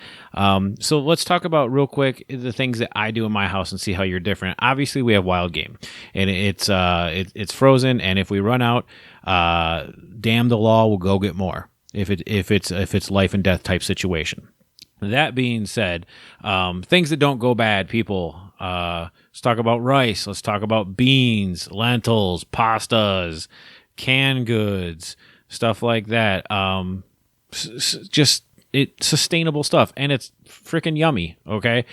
S1: So let's talk about real quick the things that I do in my house and see how you're different. Obviously, we have wild game, and it's frozen. And if we run out, damn the law, we'll go get more. If it's life and death type situation. That being said, things that don't go bad, people. Let's talk about rice. Let's talk about beans, lentils, pastas, canned goods, stuff like that. Just sustainable stuff, and it's freaking yummy. Okay,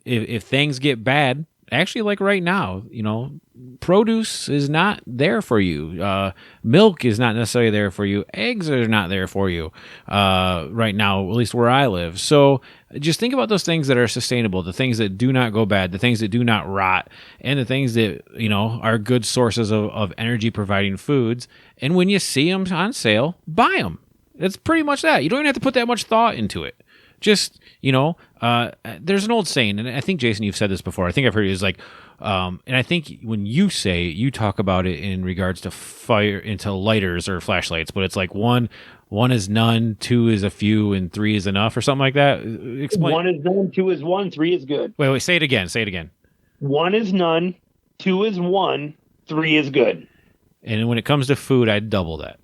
S1: if things get bad, actually, like right now, produce is not there for you. Milk is not necessarily there for you. Eggs are not there for you right now, at least where I live. So just think about those things that are sustainable, the things that do not go bad, the things that do not rot, and the things that, are good sources of energy providing foods. And when you see them on sale, buy them. It's pretty much that. You don't even have to put that much thought into it. Just, there's an old saying, and I think, Jason, you've said this before. I think I've heard it is like, and I think when you say it, you talk about it in regards to fire into lighters or flashlights, but it's like one is none, 2 is a few, and 3 is enough, or something like that. Explain.
S4: 1 is none, 2 is 1, 3 is good.
S1: Wait, say it again.
S4: 1 is none, 2 is 1, 3 is good.
S1: And when it comes to food, I'd double that.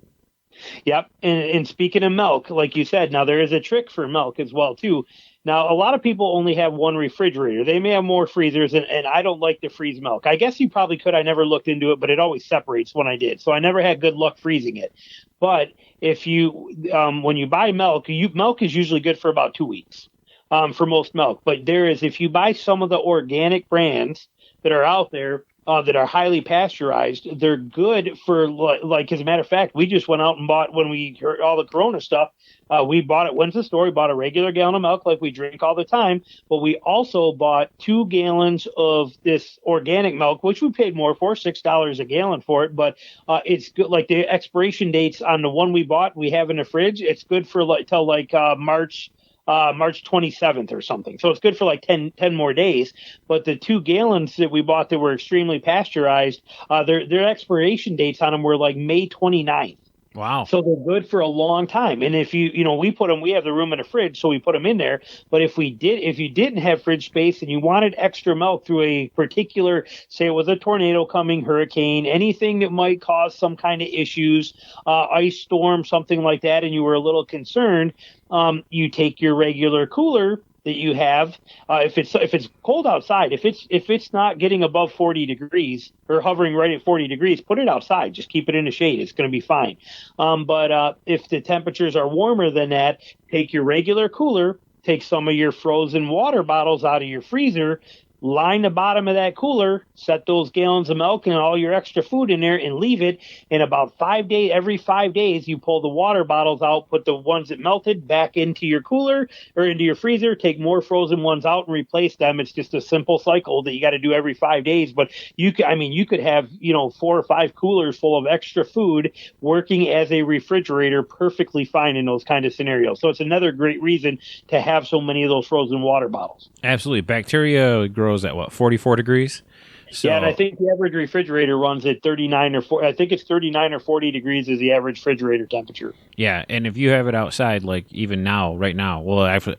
S4: Yep. And speaking of milk, like you said, now there is a trick for milk as well, too. Now, a lot of people only have one refrigerator. They may have more freezers, and I don't like to freeze milk. I guess you probably could. I never looked into it, but it always separates when I did. So I never had good luck freezing it. But if you, when you buy milk, milk is usually good for about 2 weeks for most milk. But if you buy some of the organic brands that are out there, that are highly pasteurized, they're good for, like, as a matter of fact, we just went out and bought, when we heard all the Corona stuff, went to the store, we bought a regular gallon of milk like we drink all the time, but we also bought 2 gallons of this organic milk, which we paid more for, $6 a gallon for it, but it's good. Like, the expiration dates on the one we bought, we have in the fridge, it's good for till March 27th or something. So it's good for like 10 more days. But the 2 gallons that we bought that were extremely pasteurized, their expiration dates on them were like May 29th.
S1: Wow.
S4: So they're good for a long time. And if we put them, we have the room in the fridge, so we put them in there. But if you didn't have fridge space and you wanted extra milk through a particular, say it was a tornado coming, hurricane, anything that might cause some kind of issues, ice storm, something like that, and you were a little concerned, you take your regular cooler that you have, if it's cold outside, if it's not getting above 40 degrees or hovering right at 40 degrees, put it outside. Just keep it in the shade. It's going to be fine. But if the temperatures are warmer than that, take your regular cooler, take some of your frozen water bottles out of your freezer, line the bottom of that cooler, set those gallons of milk and all your extra food in there and leave it. In about 5 days, every 5 days, you pull the water bottles out, put the ones that melted back into your cooler or into your freezer, take more frozen ones out and replace them. It's just a simple cycle that you got to do every 5 days. But you could have, 4 or 5 coolers full of extra food working as a refrigerator perfectly fine in those kind of scenarios. So it's another great reason to have so many of those frozen water bottles.
S1: Absolutely. Bacteria grows at 44 degrees? So,
S4: yeah, and I think the average refrigerator runs at 39 or 40. I think it's 39 or 40 degrees is the average refrigerator temperature.
S1: Yeah, and if you have it outside, like even now, right now, well, actually,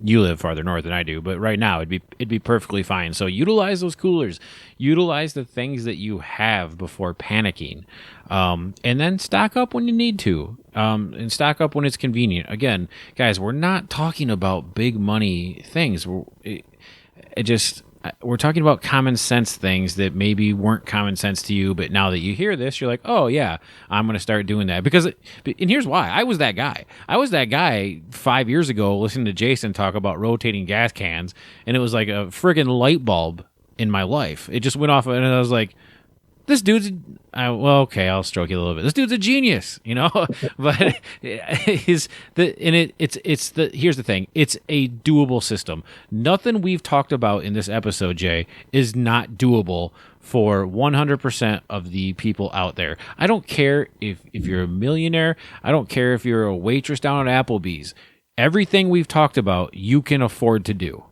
S1: you live farther north than I do, but right now it'd be perfectly fine. So utilize those coolers, utilize the things that you have before panicking, and then stock up when you need to, and stock up when it's convenient. Again, guys, we're not talking about big money things. We're talking about common sense things that maybe weren't common sense to you, but now that you hear this, you're like, oh yeah, I'm going to start doing that. And here's why. I was that guy. 5 years ago listening to Jason talk about rotating gas cans, and it was like a friggin' light bulb in my life. It just went off, and I was like, this dude's, I'll stroke you a little bit. This dude's a genius, but here's the thing. It's a doable system. Nothing we've talked about in this episode, Jay, is not doable for 100% of the people out there. I don't care if you're a millionaire. I don't care if you're a waitress down at Applebee's. everything we've talked about, you can afford to do.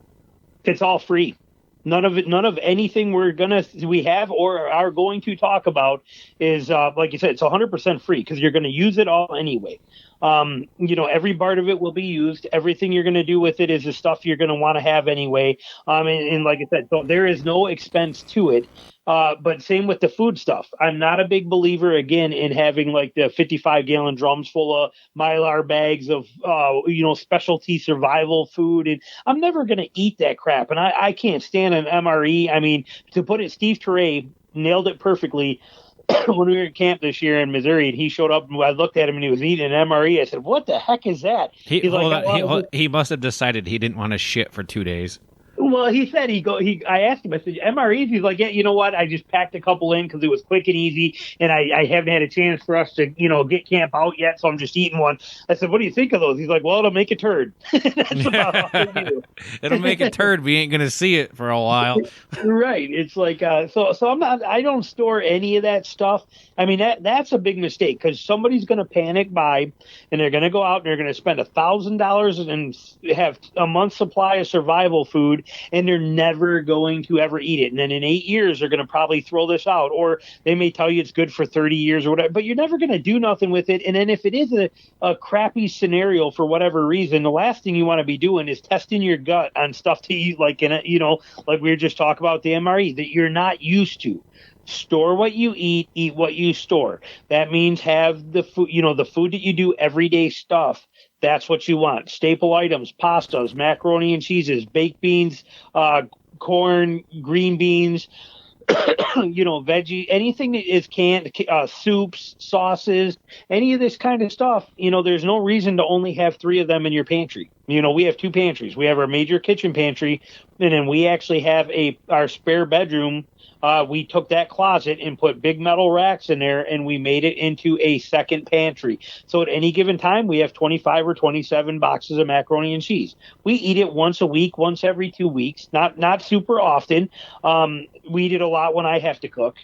S4: It's all free. None of anything we have or are going to talk about is, like you said, it's 100% free because you're going to use it all anyway. Every part of it will be used. Everything you're going to do with it is the stuff you're going to want to have anyway. And like I said, so there is no expense to it. But same with the food stuff. I'm not a big believer, again, in having like the 55-gallon drums full of Mylar bags of, specialty survival food. And I'm never going to eat that crap. And I can't stand an MRE. I mean, to put it, Steve Teray nailed it perfectly. When we were at camp this year in Missouri, and he showed up, and I looked at him, and he was eating an MRE. I said, "What the heck is that?"
S1: He must have decided he didn't want to shit for 2 days.
S4: Well, he said I asked him, I said, MREs? He's like, yeah, you know what? I just packed a couple in because it was quick and easy, and I haven't had a chance for us to, get camp out yet, so I'm just eating one. I said, what do you think of those? He's like, well, it'll make a turd. That's about all they do.
S1: It'll make a turd. We ain't going to see it for a while.
S4: Right. It's like, so I don't store any of that stuff. I mean, that's a big mistake because somebody's going to panic buy, and they're going to go out and they're going to spend $1,000 and have a month's supply of survival food, and they're never going to ever eat it. And then in 8 years, they're going to probably throw this out, or they may tell you it's good for 30 years or whatever, but you're never going to do nothing with it. And then if it is a crappy scenario for whatever reason, the last thing you want to be doing is testing your gut on stuff to eat, like like we were just talking about the MRE that you're not used to. Store what you eat what you store. That means have the food, the food that you do everyday stuff. That's what you want. Staple items, pastas, macaroni and cheeses, baked beans, corn, green beans, veggie, anything that is canned, soups, sauces, any of this kind of stuff. There's no reason to only have 3 of them in your pantry. We have 2 pantries. We have our major kitchen pantry, and then we actually have our spare bedroom. We took that closet and put big metal racks in there, and we made it into a second pantry. So at any given time, we have 25 or 27 boxes of macaroni and cheese. We eat it once a week, once every 2 weeks, not super often. We eat it a lot when I have to cook.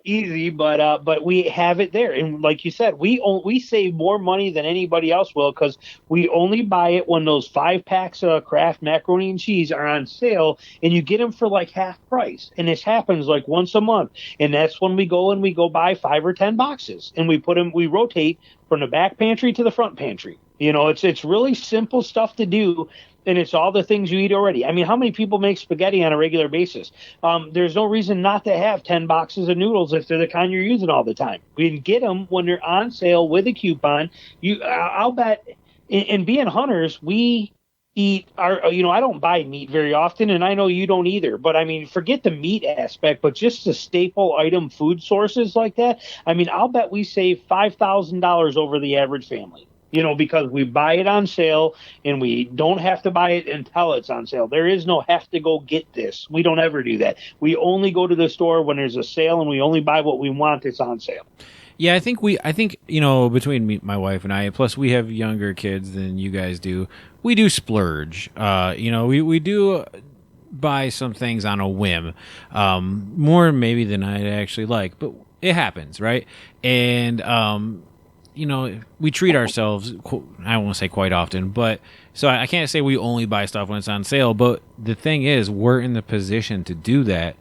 S4: Easy, but we have it there. And like you said, we save more money than anybody else will because we only buy it when those 5 packs of Kraft macaroni and cheese are on sale, and you get them for like half price. And this happens like once a month. And that's when we go buy 5 or 10 boxes, and we rotate from the back pantry to the front pantry. It's really simple stuff to do. And it's all the things you eat already. I mean, how many people make spaghetti on a regular basis? There's no reason not to have 10 boxes of noodles if they're the kind you're using all the time. We can get them when they're on sale with a coupon. I'll bet, and being hunters, we eat I don't buy meat very often, and I know you don't either. But I mean, forget the meat aspect, but just the staple item food sources like that. I mean, I'll bet we save $5,000 over the average family. Because we buy it on sale, and we don't have to buy it until it's on sale. There is no have to go get this. We don't ever do that. We only go to the store when there's a sale, and we only buy what we want that's on sale.
S1: Yeah, I think between me, my wife and I, plus we have younger kids than you guys do, we do splurge. We do buy some things on a whim, more maybe than I'd actually like, but it happens, right? And we treat ourselves, I won't say quite often, but so I can't say we only buy stuff when it's on sale, but the thing is, we're in the position to do that.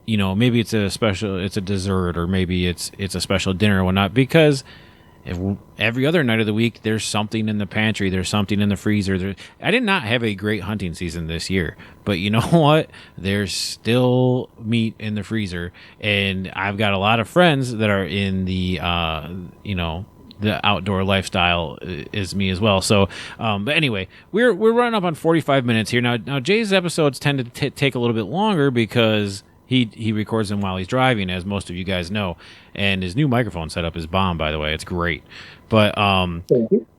S1: Maybe it's a dessert, or maybe it's a special dinner or whatnot, because every other night of the week, there's something in the pantry, there's something in the freezer. I did not have a great hunting season this year, but you know what? There's still meat in the freezer, and I've got a lot of friends that are in the, the outdoor lifestyle is me as well. So, but anyway, we're running up on 45 minutes here. Now Jay's episodes tend to take a little bit longer because he records them while he's driving, as most of you guys know. And his new microphone setup is bomb, by the way. It's great. But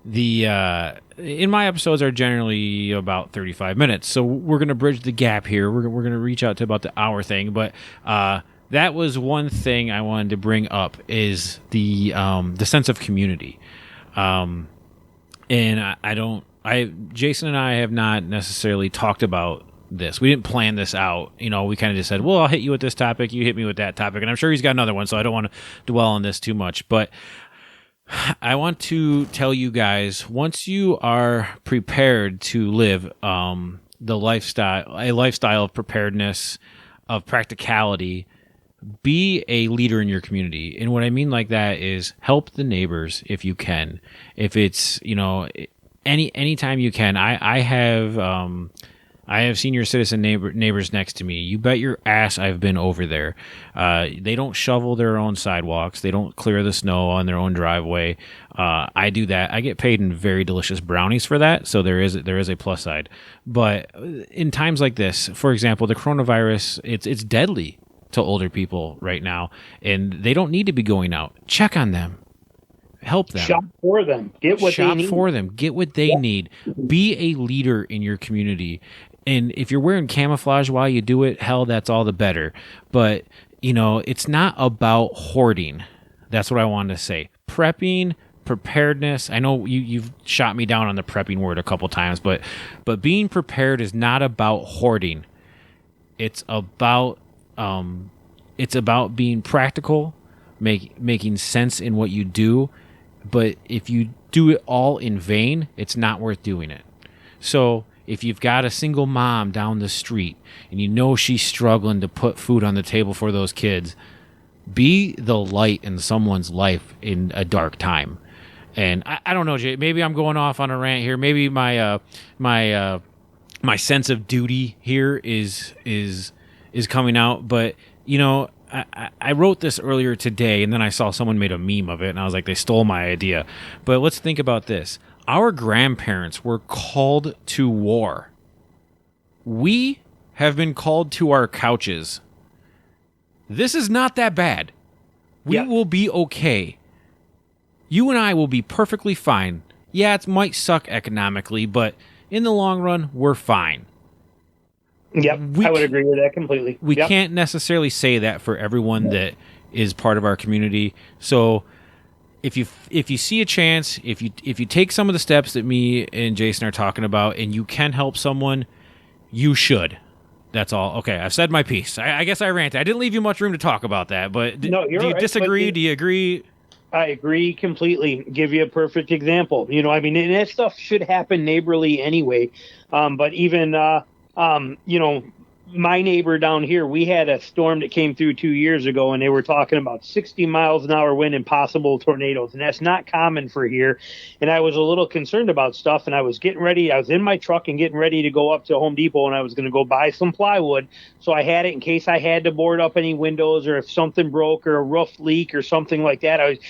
S1: in my episodes are generally about 35 minutes. So we're going to bridge the gap here. We're going to reach out to about the hour thing. But that was one thing I wanted to bring up, is the sense of community. And Jason and I have not necessarily talked about this. We didn't plan this out. We kind of just said, well, I'll hit you with this topic, you hit me with that topic, and I'm sure he's got another one, so I don't want to dwell on this too much. But I want to tell you guys, once you are prepared to live a lifestyle of preparedness, of practicality, be a leader in your community. And what I mean like that is help the neighbors if you can. If it's, anytime you can. I have senior citizen neighbors next to me. You bet your ass I've been over there. They don't shovel their own sidewalks. They don't clear the snow on their own driveway. I do that. I get paid in very delicious brownies for that, so there is a plus side. But in times like this, for example, the coronavirus, it's deadly to older people right now, and they don't need to be going out. Check on them. Help them.
S4: Shop for them. Get what they need.
S1: Shop for them. Get what they need. Be a leader in your community. And if you're wearing camouflage while you do it, hell, that's all the better. But, it's not about hoarding. That's what I wanted to say. Prepping, preparedness. I know you've shot me down on the prepping word a couple times, but being prepared is not about hoarding. It's about being practical, making sense in what you do. But if you do it all in vain, it's not worth doing it. So if you've got a single mom down the street and she's struggling to put food on the table for those kids, be the light in someone's life in a dark time. And I don't know, Jay, maybe I'm going off on a rant here. Maybe my sense of duty here is coming out. But, I wrote this earlier today, and then I saw someone made a meme of it, and I was like, they stole my idea. But let's think about this. Our grandparents were called to war. We have been called to our couches. This is not that bad. We will be okay. You and I will be perfectly fine. Yeah, it might suck economically, but in the long run, we're fine.
S4: Yep, I would agree with that completely.
S1: We can't necessarily say that for everyone that is part of our community. So if you see a chance, if you take some of the steps that me and Jason are talking about, and you can help someone, you should. That's all. Okay, I've said my piece. I guess I ranted. I didn't leave you much room to talk about that. But do you disagree? Do you agree?
S4: I agree completely. Give you a perfect example. And that stuff should happen neighborly anyway. But even my neighbor down here, we had a storm that came through 2 years ago, and they were talking about 60 miles an hour wind and possible tornadoes, and that's not common for here. And I was a little concerned about stuff, and I was getting ready. I was in my truck and getting ready to go up to Home Depot, and I was going to go buy some plywood. So I had it in case I had to board up any windows, or if something broke or a roof leak or something like that. I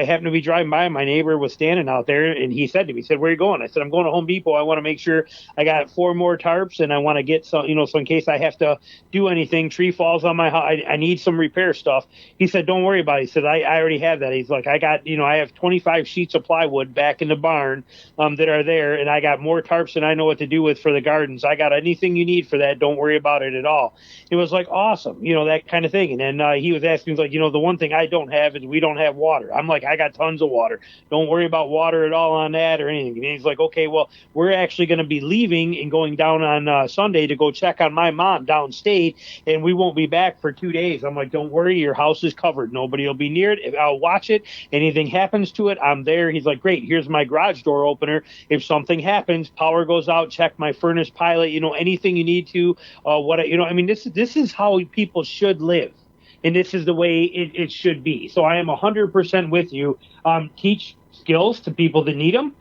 S4: happened to be driving by, and my neighbor was standing out there, and he said to me, where are you going? I said, I'm going to Home Depot. I want to make sure I got 4 more tarps, and I want to get some, so in case I have to do anything, tree falls on my house, I need some repair stuff. He said, don't worry about it. He said, I already have that. He's like, I got, I have 25 sheets of plywood back in the barn that are there, and I got more tarps than I know what to do with for the gardens. I got anything you need for that. Don't worry about it at all. It was like, awesome, that kind of thing. And then he was asking, like, the one thing I don't have is we don't have water. I'm like, I got tons of water. Don't worry about water at all on that or anything. And he's like, okay, well, we're actually going to be leaving and going down on Sunday to go check on my mom downstate, and we won't be back for 2 days. I'm like, don't worry, your house is covered. Nobody will be near it. I'll watch it. Anything happens to it, I'm there. He's like, great, here's my garage door opener. If something happens, power goes out, check my furnace pilot, anything you need to, this is how people should live. And this is the way it should be. So I am 100% with you. Teach skills to people that need them,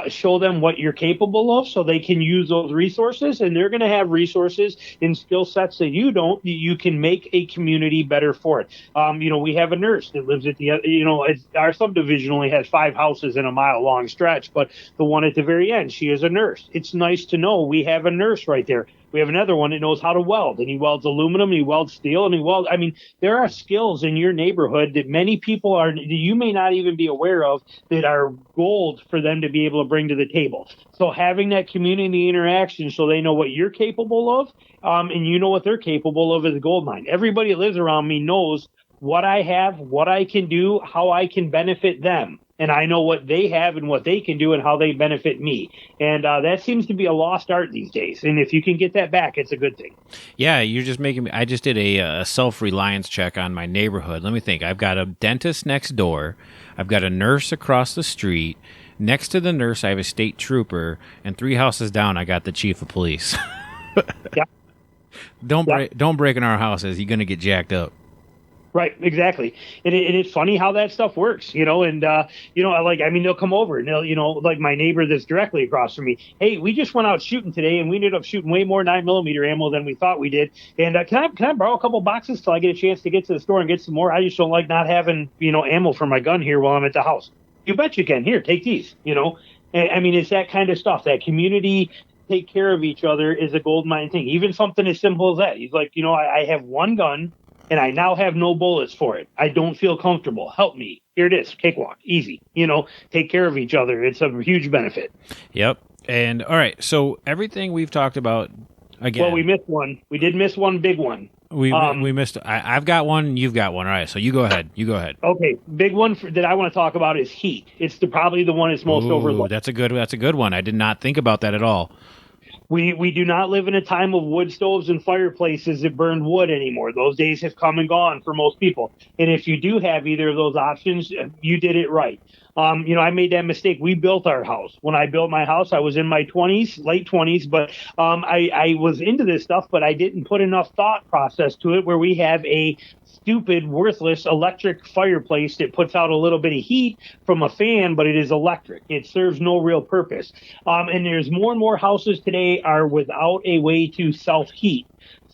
S4: show them what you're capable of so they can use those resources, and they're going to have resources and skill sets that you don't. You can make a community better for it. We have a nurse that lives at our subdivision only has 5 houses in a mile-long stretch, but the one at the very end, she is a nurse. It's nice to know we have a nurse right there. We have another one that knows how to weld, and he welds aluminum, and he welds steel, and he welds. There are skills in your neighborhood that many people that you may not even be aware of that are gold for them to be able to bring to the table. So having that community interaction so they know what you're capable of, and you know what they're capable of is a gold mine. Everybody that lives around me knows what I have, what I can do, how I can benefit them. And I know what they have and what they can do and how they benefit me. And that seems to be a lost art these days. And if you can get that back, it's a good thing.
S1: Yeah, you're just making me. I just did a self-reliance check on my neighborhood. Let me think. I've got a dentist next door. I've got a nurse across the street. Next to the nurse, I have a state trooper. And 3 houses down, I got the chief of police.
S4: Yeah.
S1: Don't break in our houses. You're going to get jacked up.
S4: Right, exactly. And it's funny how that stuff works, and, they'll come over and they'll, like my neighbor that's directly across from me. Hey, we just went out shooting today and we ended up shooting way more 9mm ammo than we thought we did. And can I borrow a couple boxes till I get a chance to get to the store and get some more? I just don't like not having, ammo for my gun here while I'm at the house. You bet you can. Here, take these, And, it's that kind of stuff, that community take care of each other is a gold mine thing. Even something as simple as that. He's like, I have one gun. And I now have no bullets for it. I don't feel comfortable. Help me. Here it is. Cakewalk. Easy. Take care of each other. It's a huge benefit.
S1: Yep. And all right. So everything we've talked about again.
S4: Well, we missed one. We did miss one big one.
S1: We missed. I've got one. You've got one. All right. So you go ahead.
S4: Okay. Big one that I want to talk about is heat. It's probably the one that's most overlooked.
S1: That's a good one. I did not think about that at all.
S4: We do not live in a time of wood stoves and fireplaces that burn wood anymore. Those days have come and gone for most people. And if you do have either of those options, you did it right. I made that mistake. We built our house. When I built my house, I was in my 20s, late 20s, but I was into this stuff, but I didn't put enough thought process to it where we have a stupid, worthless electric fireplace that puts out a little bit of heat from a fan, but it is electric. It serves no real purpose. And there's more and more houses today are without a way to self-heat.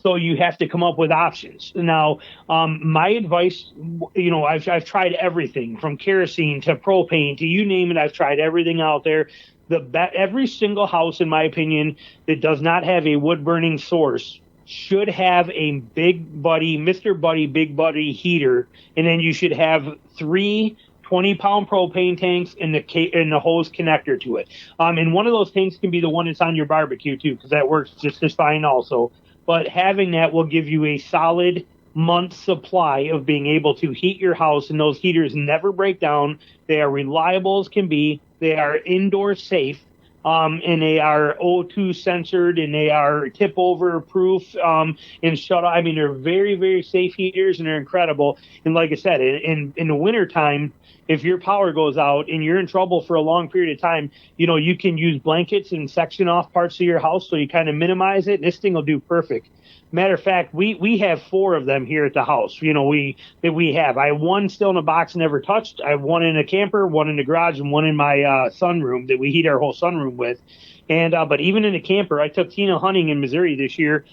S4: So you have to come up with options. Now, my advice, I've tried everything from kerosene to propane to you name it. I've tried everything out there. Every single house, in my opinion, that does not have a wood burning source should have a big buddy, Mr. Buddy, big buddy heater. And then you should have 3 20-pound propane tanks and the hose connector to it. And one of those tanks can be the one that's on your barbecue too, because that works just as fine also. But having that will give you a solid month's supply of being able to heat your house, and those heaters never break down. They are reliable as can be. They are indoor safe, and they are O2 censored, and they are tip over proof and shut off. I mean, they're very, very safe heaters, and they're incredible. And like I said, in the wintertime, if your power goes out and you're in trouble for a long period of time, you can use blankets and section off parts of your house so you kind of minimize it. This thing will do perfect. Matter of fact, we have 4 of them here at the house. We have. I have one still in a box, never touched. I have one in a camper, one in the garage, and one in my sunroom that we heat our whole sunroom with. And but even in the camper, I took Tina hunting in Missouri this year.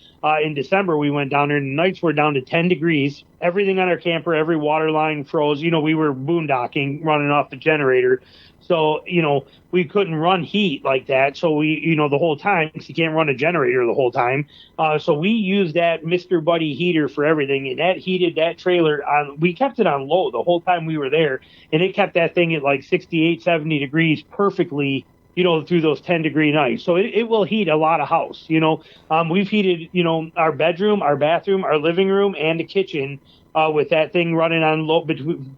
S4: In December, we went down there, and the nights were down to 10 degrees. Everything on our camper, every water line froze. We were boondocking, running off the generator. So, we couldn't run heat like that. So we, the whole time, 'cause you can't run a generator the whole time. So we used that Mr. Buddy heater for everything. And that heated that trailer on, we kept it on low the whole time we were there. And it kept that thing at like 68, 70 degrees perfectly, through those 10-degree nights. So it will heat a lot of house. We've heated, our bedroom, our bathroom, our living room, and the kitchen with that thing running on low,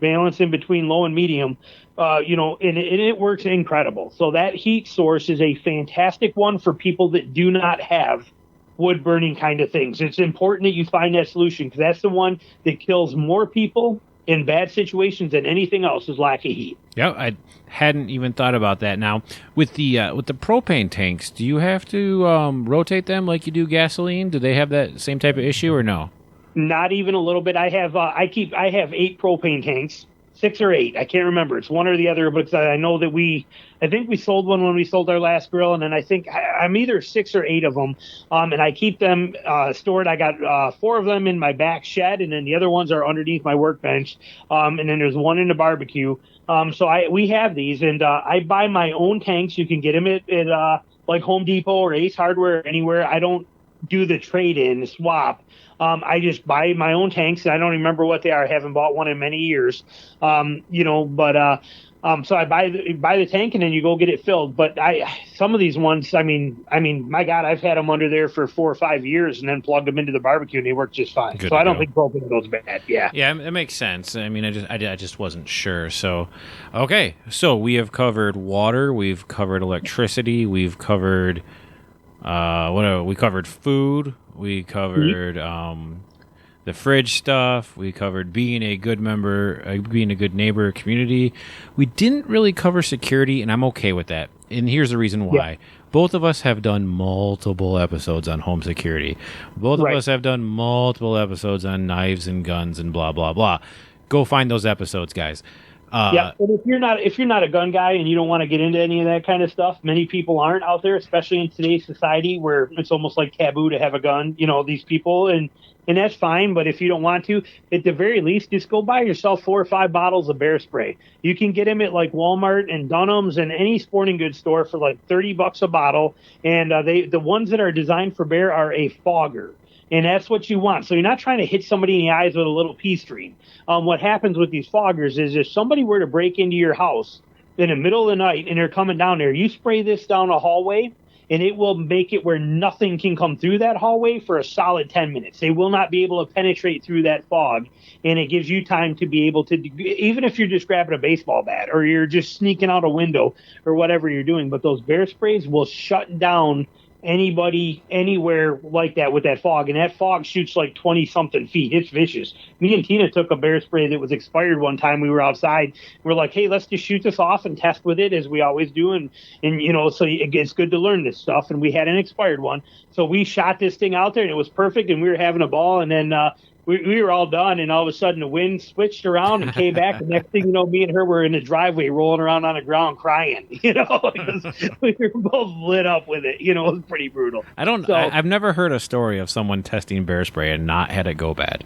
S4: balancing between low and medium. And it works incredible. So that heat source is a fantastic one for people that do not have wood burning kind of things. It's important that you find that solution, because that's the one that kills more people in bad situations than anything else is lack of heat.
S1: Yeah, I hadn't even thought about that. Now, with the propane tanks, do you have to rotate them like you do gasoline? Do they have that same type of issue or no?
S4: Not even a little bit. I have 8 propane tanks, 6 or 8. I can't remember. It's one or the other, but I know that I think we sold one when we sold our last grill, and then I think I'm either 6 or 8 of them, and I keep them stored. I got 4 of them in my back shed, and then the other ones are underneath my workbench, and then there's one in the barbecue. So we have these, and I buy my own tanks. You can get them at like Home Depot or Ace Hardware, anywhere. I don't do the trade-in swap. I just buy my own tanks, and I don't remember what they are. I haven't bought one in many years, but So I buy the tank and then you go get it filled. But some of these ones, I mean, my God, I've had them under there for 4 or 5 years and then plugged them into the barbecue and they work just fine.
S1: Good
S4: so I don't
S1: go.
S4: think propane goes bad. Yeah.
S1: Yeah, it makes sense. I mean, I just wasn't sure. So, okay. So we have covered water. We've covered electricity. We've covered we covered food. We covered the fridge stuff. We covered being a good member, being a good neighbor, community. We didn't really cover security, and I'm okay with that. And here's the reason why. Yeah. Both of us have done multiple episodes on home security. Both of us have done multiple episodes on knives and guns and blah, blah, blah. Go find those episodes, guys.
S4: Yeah, and if you're not a gun guy and you don't want to get into any of that kind of stuff, many people aren't out there, especially in today's society where it's almost like taboo to have a gun, these people, and that's fine. But if you don't want to, at the very least, just go buy yourself 4 or 5 bottles of bear spray. You can get them at like Walmart and Dunham's and any sporting goods store for like $30 a bottle. And the ones that are designed for bear are a fogger. And that's what you want. So you're not trying to hit somebody in the eyes with a little pea stream. What happens with these foggers is if somebody were to break into your house in the middle of the night and they're coming down there, you spray this down a hallway and it will make it where nothing can come through that hallway for a solid 10 minutes. They will not be able to penetrate through that fog. And it gives you time to be able to, even if you're just grabbing a baseball bat or you're just sneaking out a window or whatever you're doing, but those bear sprays will shut down anybody anywhere like that with that fog, and that fog shoots like 20 something feet. It's vicious. Me and Tina took a bear spray that was expired one time. We were outside. We're like, hey, let's just shoot this off and test with it as we always do, and so it's good to learn this stuff. And we had an expired one, so we shot this thing out there and it was perfect and we were having a ball. And then we were all done, and all of a sudden the wind switched around and came back. The next thing you know, me and her were in the driveway rolling around on the ground crying, because we were both lit up with it. It was pretty brutal.
S1: I've never heard a story of someone testing bear spray and not had it go bad.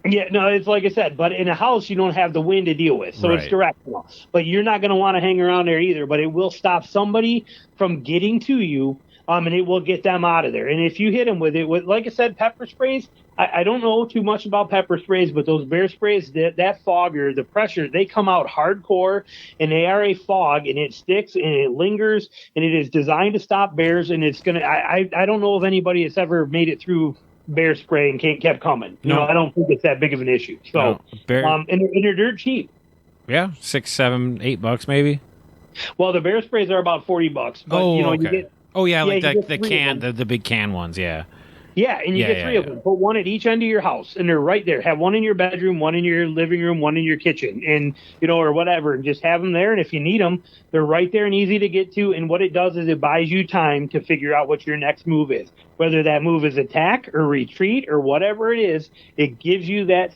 S4: Yeah, no, it's like I said, but in a house you don't have the wind to deal with, so It's directional. But you're not going to want to hang around there either, but it will stop somebody from getting to you, and it will get them out of there. And if you hit them with it, like I said, pepper sprays, I don't know too much about pepper sprays, but those bear sprays, that fogger, the pressure, they come out hardcore, and they are a fog, and it sticks, and it lingers, and it is designed to stop bears, and it's going to, I don't know of anybody that's ever made it through bear spray and kept coming.
S1: No.
S4: I don't think it's that big of an issue. So, and they're dirt cheap.
S1: Yeah, $6, $7, $8 maybe.
S4: Well, the bear sprays are about $40, but
S1: okay.
S4: You get.
S1: Like the can, the big can ones, yeah.
S4: Yeah, and you get 3 of them. Put one at each end of your house, and they're right there. Have one in your bedroom, one in your living room, one in your kitchen, and or whatever. And just have them there. And if you need them, they're right there and easy to get to. And what it does is it buys you time to figure out what your next move is. Whether that move is attack or retreat or whatever it is, it gives you that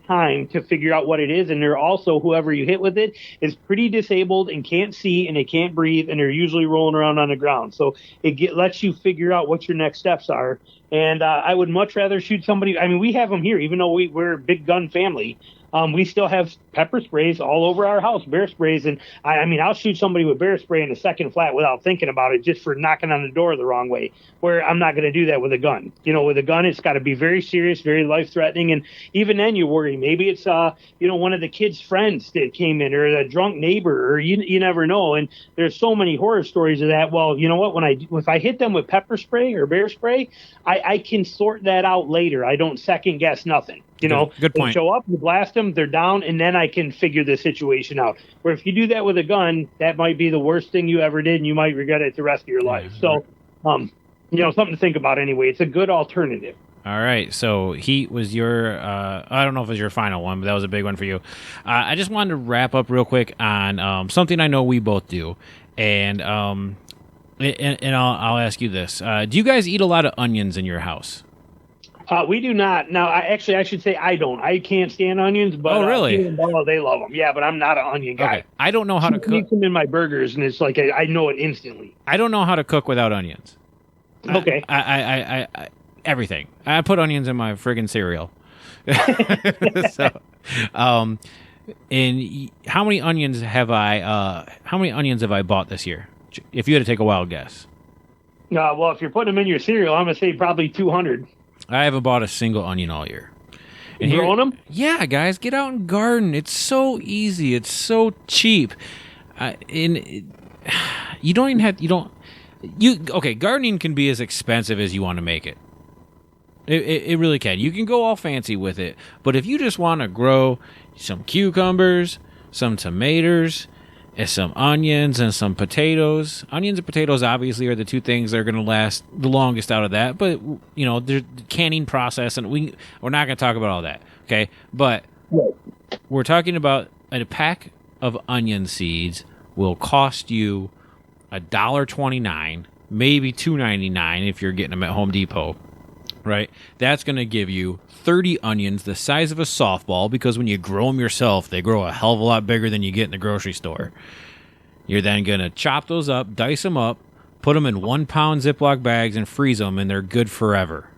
S4: time to figure out what it is. And they're also, whoever you hit with it is pretty disabled and can't see and they can't breathe, and they're usually rolling around on the ground. So it lets you figure out what your next steps are. And I would much rather shoot somebody. I mean, we have them here, even though we're a big gun family. We still have pepper sprays all over our house, bear sprays. And I'll shoot somebody with bear spray in the second flat without thinking about it, just for knocking on the door the wrong way, where I'm not going to do that with a gun. With a gun, it's got to be very serious, very life threatening. And even then you worry, maybe it's, one of the kids' friends that came in, or a drunk neighbor, or you never know. And there's so many horror stories of that. Well, you know what? If I hit them with pepper spray or bear spray, I can sort that out later. I don't second guess nothing.
S1: Good point.
S4: They show up, you blast them, they're down, and then I can figure the situation out. Where if you do that with a gun, that might be the worst thing you ever did, and you might regret it the rest of your life. So, something to think about anyway. It's a good alternative.
S1: All right, so heat was your, I don't know if it was your final one, but that was a big one for you. I just wanted to wrap up real quick on something I know we both do, and I'll ask you this. Do you guys eat a lot of onions in your house?
S4: We do not. Now, I should say I don't. I can't stand onions, but
S1: really?
S4: They love them. Yeah, but I'm not an onion guy.
S1: Okay. I don't know how to cook. I eat
S4: them in my burgers, and it's like I know it instantly.
S1: I don't know how to cook without onions.
S4: Okay.
S1: I everything. I put onions in my friggin' cereal. So, and how many onions have I bought this year? If you had to take a wild guess.
S4: Well, if you're putting them in your cereal, I'm gonna say probably 200.
S1: I haven't bought a single onion all year.
S4: And growing them?
S1: Yeah, guys, get out and garden. It's so easy. It's so cheap. You don't even have okay, gardening can be as expensive as you want to make it. It really can. You can go all fancy with it, but if you just want to grow some cucumbers, some tomatoes, and some onions and some potatoes. Onions and potatoes obviously are the two things that are going to last the longest out of that, but there's the canning process, and we're not going to talk about all that, okay? But we're talking about a pack of onion seeds will cost you $1.29, maybe $2.99 if you're getting them at Home Depot, right? That's going to give you 30 onions the size of a softball, because when you grow them yourself, they grow a hell of a lot bigger than you get in the grocery store. You're then going to chop those up, dice them up, put them in 1 pound Ziploc bags and freeze them, and they're good forever.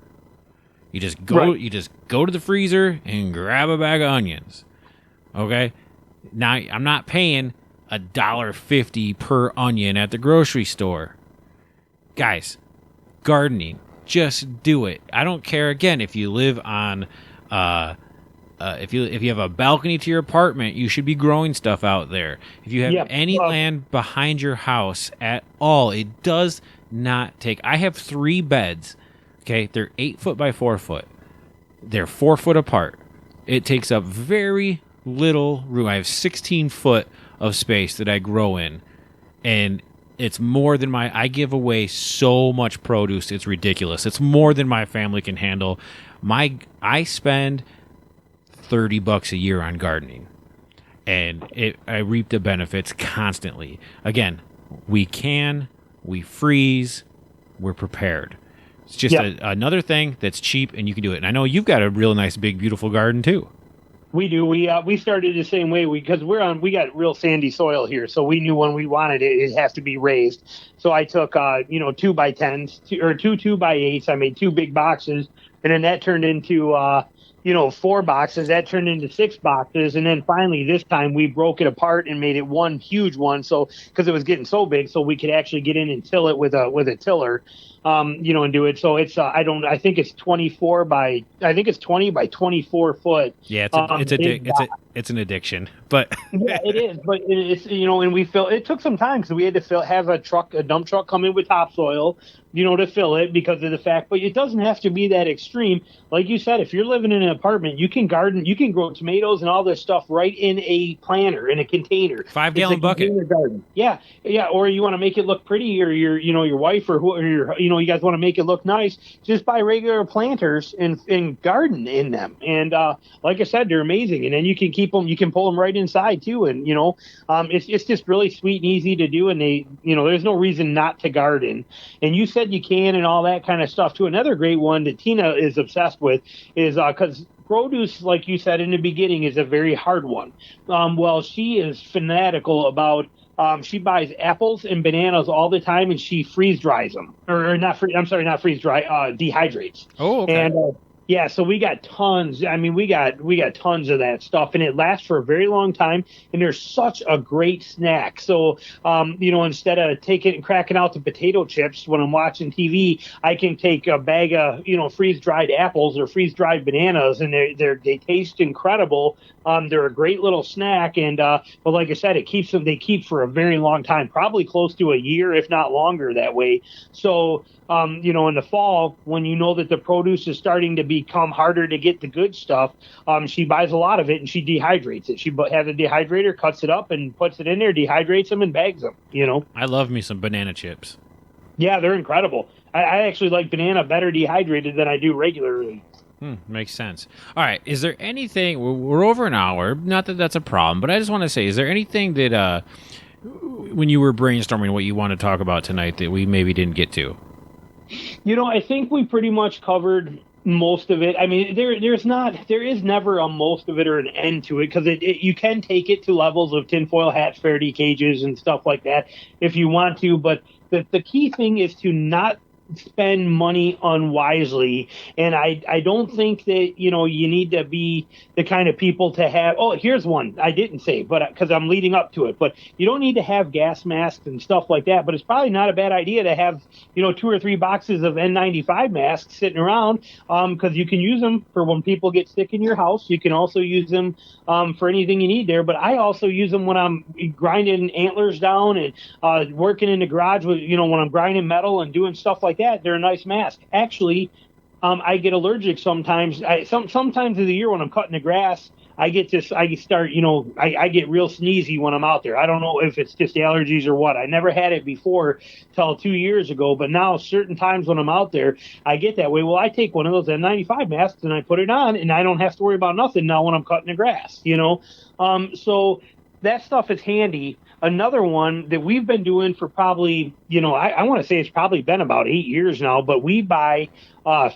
S1: You just go to the freezer and grab a bag of onions. Okay? Now, I'm not paying $1.50 per onion at the grocery store. Guys, gardening, just do it. I don't care, again, if you live on if you have a balcony to your apartment, you should be growing stuff out there. If you have any land behind your house at all, it does not take. I have 3 beds. Okay, they're 8 foot by 4 foot. They're 4 foot apart. It takes up very little room. I have 16 foot of space that I grow in, and it's more than I give away so much produce. It's ridiculous. It's more than my family can handle. I spend $30 a year on gardening, and I reap the benefits constantly. Again, we freeze, we're prepared. It's just another thing that's cheap, and you can do it. And I know you've got a real nice, big, beautiful garden too.
S4: We do. We started the same way because we got real sandy soil here, so we knew when we wanted it, it has to be raised. So I took 2 by 10s or 2 by 8s. I made 2 big boxes, and then that turned into 4 boxes. That turned into 6 boxes, and then finally this time we broke it apart and made it one huge one. So because it was getting so big, so we could actually get in and till it with a tiller. And do it. So it's I think it's 20 by 24 foot.
S1: Yeah, it's an addiction, but
S4: yeah, it is. But it's and we it took some time because we had to have a dump truck come in with topsoil, to fill it because of the fact. But it doesn't have to be that extreme. Like you said, if you're living in an apartment, you can garden, you can grow tomatoes and all this stuff right in a planter, in a container.
S1: 5-gallon bucket.
S4: Garden. Yeah. Or you want to make it look pretty, or your wife or you guys want to make it look nice, just buy regular planters and garden in them. And like I said, they're amazing. And then you can keep them, you can pull them right inside too. And it's just really sweet and easy to do. And they, there's no reason not to garden. And you said you can and all that kind of stuff too. Another great one that Tina is obsessed with is because produce, like you said in the beginning, is a very hard one. Well, she is fanatical about. She buys apples and bananas all the time, and she freeze dries them, not freeze dry, dehydrates.
S1: Oh, okay. And
S4: so we got tons. I mean, we got tons of that stuff, and it lasts for a very long time. And they're such a great snack. So, instead of cracking out the potato chips when I'm watching TV, I can take a bag of freeze dried apples or freeze dried bananas, and they taste incredible. They're a great little snack, and but like I said, they keep for a very long time, probably close to a year, if not longer, that way. So, in the fall, when that the produce is starting to become harder to get the good stuff, she buys a lot of it and she dehydrates it. She has a dehydrator, cuts it up and puts it in there, dehydrates them and bags them.
S1: I love me some banana chips.
S4: Yeah, they're incredible. I actually like banana better dehydrated than I do regularly.
S1: Makes sense. All right. Is there anything? We're over an hour. Not that that's a problem, but I just want to say, is there anything that when you were brainstorming what you want to talk about tonight that we maybe didn't get to?
S4: I think we pretty much covered most of it. I mean, there is never a most of it or an end to it, because you can take it to levels of tinfoil hats, Faraday cages, and stuff like that if you want to. But the key thing is to not spend money unwisely. And I don't think that, you need to be the kind of people to have, oh, here's one I didn't say, but because I'm leading up to it, but you don't need to have gas masks and stuff like that. But it's probably not a bad idea to have, 2 or 3 boxes of N95 masks sitting around, because you can use them for when people get sick in your house. You can also use them for anything you need there. But I also use them when I'm grinding antlers down and working in the garage with, when I'm grinding metal and doing stuff like that. They're a nice mask. Actually, I get allergic sometimes. Sometimes of the year when I'm cutting the grass, I get real sneezy when I'm out there. I don't know if it's just allergies or what. I never had it before till 2 years ago, but now certain times when I'm out there, I get that way. Well, I take one of those N95 masks and I put it on, and I don't have to worry about nothing now when I'm cutting the grass, So that stuff is handy. Another one that we've been doing for probably, I want to say it's probably been about 8 years now, but we buy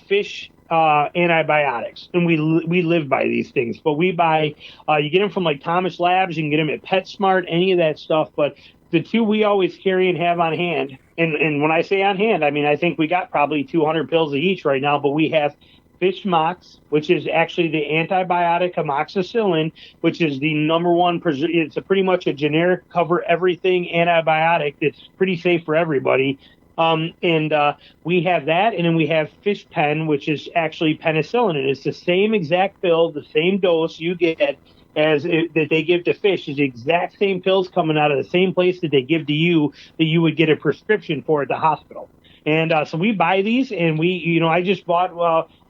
S4: fish antibiotics, and we live by these things. But we buy, you get them from like Thomas Labs, you can get them at PetSmart, any of that stuff. But the two we always carry and have on hand, and when I say on hand, I mean I think we got probably 200 pills of each right now. But we have Fish Mox, which is actually the antibiotic amoxicillin, which is the number one. It's pretty much a generic cover everything antibiotic that's pretty safe for everybody. We have that, and then we have Fish Pen, which is actually penicillin, and it's the same exact pill, the same dose you get that they give to fish. Is the exact same pills coming out of the same place that they give to you that you would get a prescription for at the hospital. And so we buy these, and I just bought,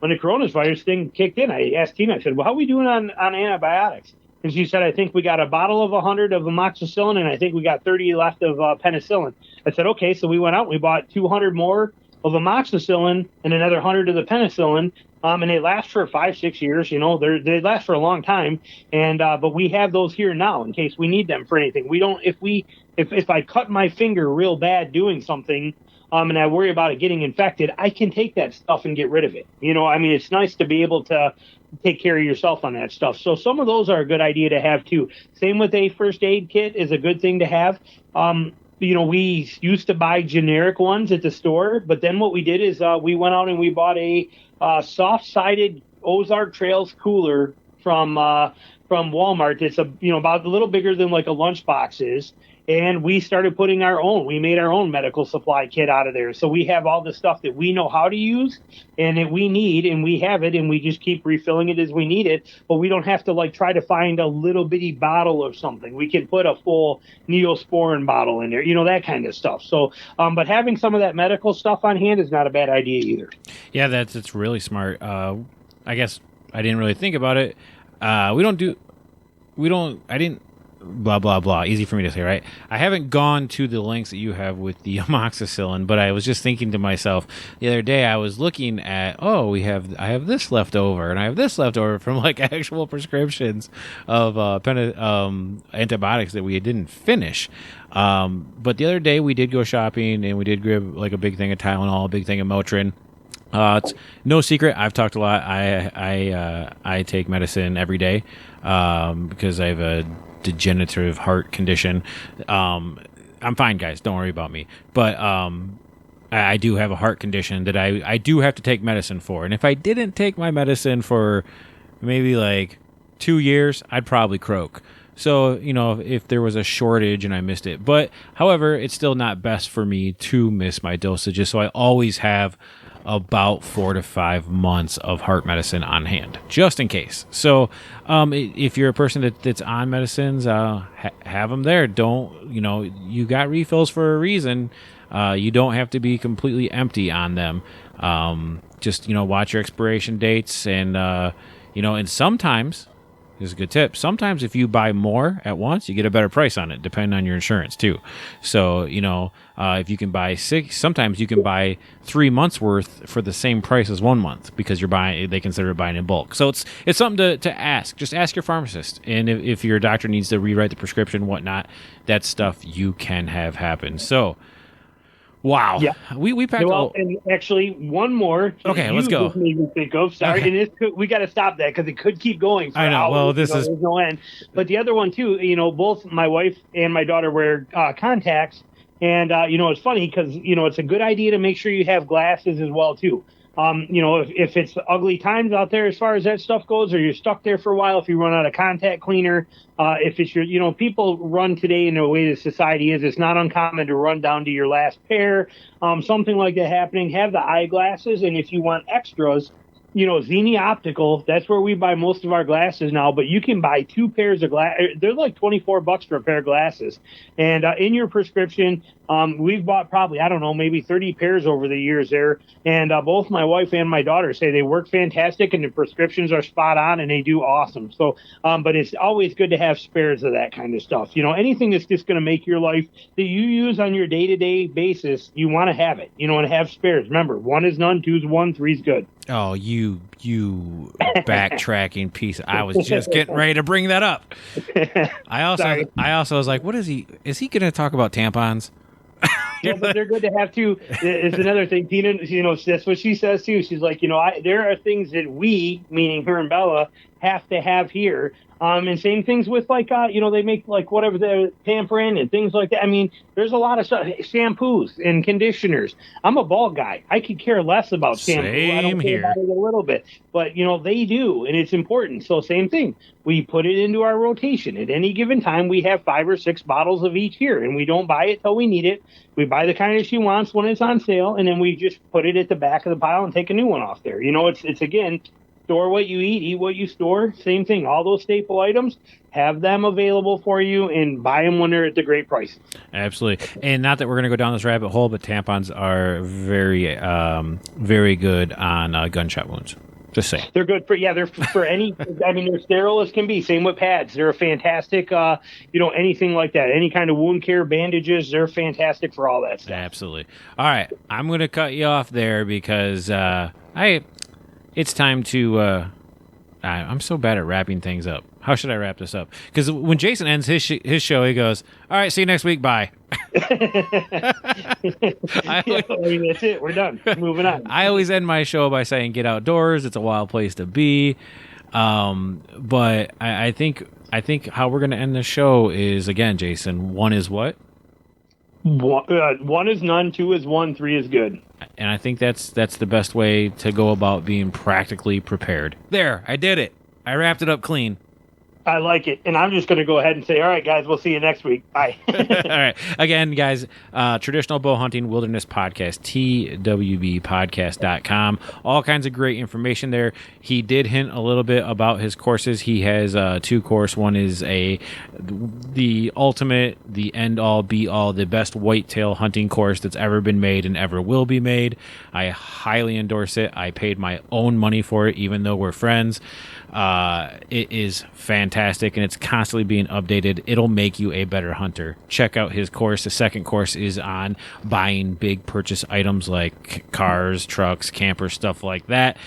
S4: when the coronavirus thing kicked in, I asked Tina, I said, well, how are we doing on antibiotics? And she said, I think we got a bottle of 100 of amoxicillin, and I think we got 30 left of penicillin. I said, okay. So we went out and we bought 200 more of amoxicillin and another 100 of the penicillin. And they last for 5-6 years. They last for a long time. And but we have those here now in case we need them for anything. We don't, if I cut my finger real bad doing something, and I worry about it getting infected, I can take that stuff and get rid of it. It's nice to be able to take care of yourself on that stuff. So some of those are a good idea to have too. Same with a first aid kit is a good thing to have. We used to buy generic ones at the store, but then what we did is we went out and we bought a soft-sided Ozark Trails cooler from Walmart. It's about a little bigger than like a lunchbox is. And we started putting we made our own medical supply kit out of there. So we have all the stuff that we know how to use and that we need, and we have it, and we just keep refilling it as we need it. But we don't have to try to find a little bitty bottle or something. We can put a full Neosporin bottle in there, that kind of stuff. So, but having some of that medical stuff on hand is not a bad idea either.
S1: Yeah, that's really smart. I guess I didn't really think about it. I didn't blah blah blah, easy for me to say, right? I haven't gone to the lengths that you have with the amoxicillin, but I was just thinking to myself the other day, I was looking at, I have this left over, and I have this left over from actual prescriptions of antibiotics that we didn't finish. But the other day we did go shopping, and we did grab a big thing of Tylenol, a big thing of Motrin. It's no secret, I've talked a lot. I take medicine every day because I have a degenerative heart condition. I'm fine, guys. Don't worry about me. But I do have a heart condition that I do have to take medicine for. And if I didn't take my medicine for maybe 2 years, I'd probably croak. So, if there was a shortage and I missed it. But, however, it's still not best for me to miss my dosages. So I always have about 4 to 5 months of heart medicine on hand, just in case. So if you're a person that's on medicines, have them there. Don't, you got refills for a reason. You don't have to be completely empty on them. Just, watch your expiration dates, and, and sometimes, here's a good tip. Sometimes if you buy more at once, you get a better price on it, depending on your insurance too. So, if you can buy 6, sometimes you can buy 3 months worth for the same price as 1 month because they consider it buying in bulk. So it's something to ask. Just ask your pharmacist. And if your doctor needs to rewrite the prescription, whatnot, that's stuff you can have happen. So, wow. Yeah. We packed
S4: and actually one more.
S1: Okay, let's go.
S4: Made me think of. Sorry,
S1: okay.
S4: And we got to stop that because it could keep going for
S1: I know.
S4: hours.
S1: Well, there's
S4: no end. But the other one too, both my wife and my daughter wear contacts, And, it's funny because, it's a good idea to make sure you have glasses as well, too. If it's ugly times out there as far as that stuff goes, or you're stuck there for a while, if you run out of contact cleaner, if it's people run today in the way that society is, it's not uncommon to run down to your last pair, something like that happening, have the eyeglasses. And if you want extras, Zini Optical, that's where we buy most of our glasses now, but you can buy 2 pairs of glasses. They're like $24 for a pair of glasses. And in your prescription, we've bought probably, I don't know, maybe 30 pairs over the years there. And both my wife and my daughter say they work fantastic and the prescriptions are spot on and they do awesome. So, but it's always good to have spares of that kind of stuff. Anything that's just going to make your life that you use on your day-to-day basis, you want to have it, and have spares. Remember, 1 is none, 2 is 1, 3 is good.
S1: Oh, you backtracking piece. I was just getting ready to bring that up. I also was like, what is he going to talk about tampons?
S4: Yeah, but they're good to have too. It's another thing. Tina, that's what she says too. She's like, there are things that we, meaning her and Bella, have to have here. And same things with they make like whatever the pampering and things like that. I mean, there's a lot of stuff, shampoos and conditioners. I'm a bald guy. I could care less about shampoo. I don't care about it a little bit, but they do, and it's important. So same thing. We put it into our rotation. At any given time, we have 5 or 6 bottles of each here, and we don't buy it till we need it. We buy the kind that she wants when it's on sale, and then we just put it at the back of the pile and take a new one off there. It's again, store what you eat what you store. Same thing. All those staple items, have them available for you and buy them when they're at the great price.
S1: Absolutely. And not that we're going to go down this rabbit hole, but tampons are very, very good on gunshot wounds. Just say
S4: they're good they're for any. I mean, they're sterile as can be. Same with pads. They're fantastic. Anything like that. Any kind of wound care, bandages. They're fantastic for all that stuff.
S1: Absolutely. All right, I'm going to cut you off there because it's time to. I'm so bad at wrapping things up. How should I wrap this up? Because when Jason ends his show, he goes, "All right, see you next week. Bye."
S4: That's it. We're done. Moving on.
S1: I always end my show by saying, "Get outdoors. It's a wild place to be." But I think how we're going to end the show is, again, Jason. 1 is what?
S4: 1 is none. 2 is 1. 3 is good.
S1: And I think that's the best way to go about being practically prepared. There, I did it. I wrapped it up clean.
S4: I like it. And I'm just going to go ahead and say, all right, guys, we'll see you next week. Bye.
S1: All right. Again, guys, Traditional Bow Hunting Wilderness Podcast, twbpodcast.com. All kinds of great information there. He did hint a little bit about his courses. He has 2 courses. One is the ultimate, the end-all, be-all, the best whitetail hunting course that's ever been made and ever will be made. I highly endorse it. I paid my own money for it, even though we're friends. It is fantastic, and it's constantly being updated. It'll make you a better hunter. Check out his course. The second course is on buying big purchase items like cars, trucks, campers, stuff like that.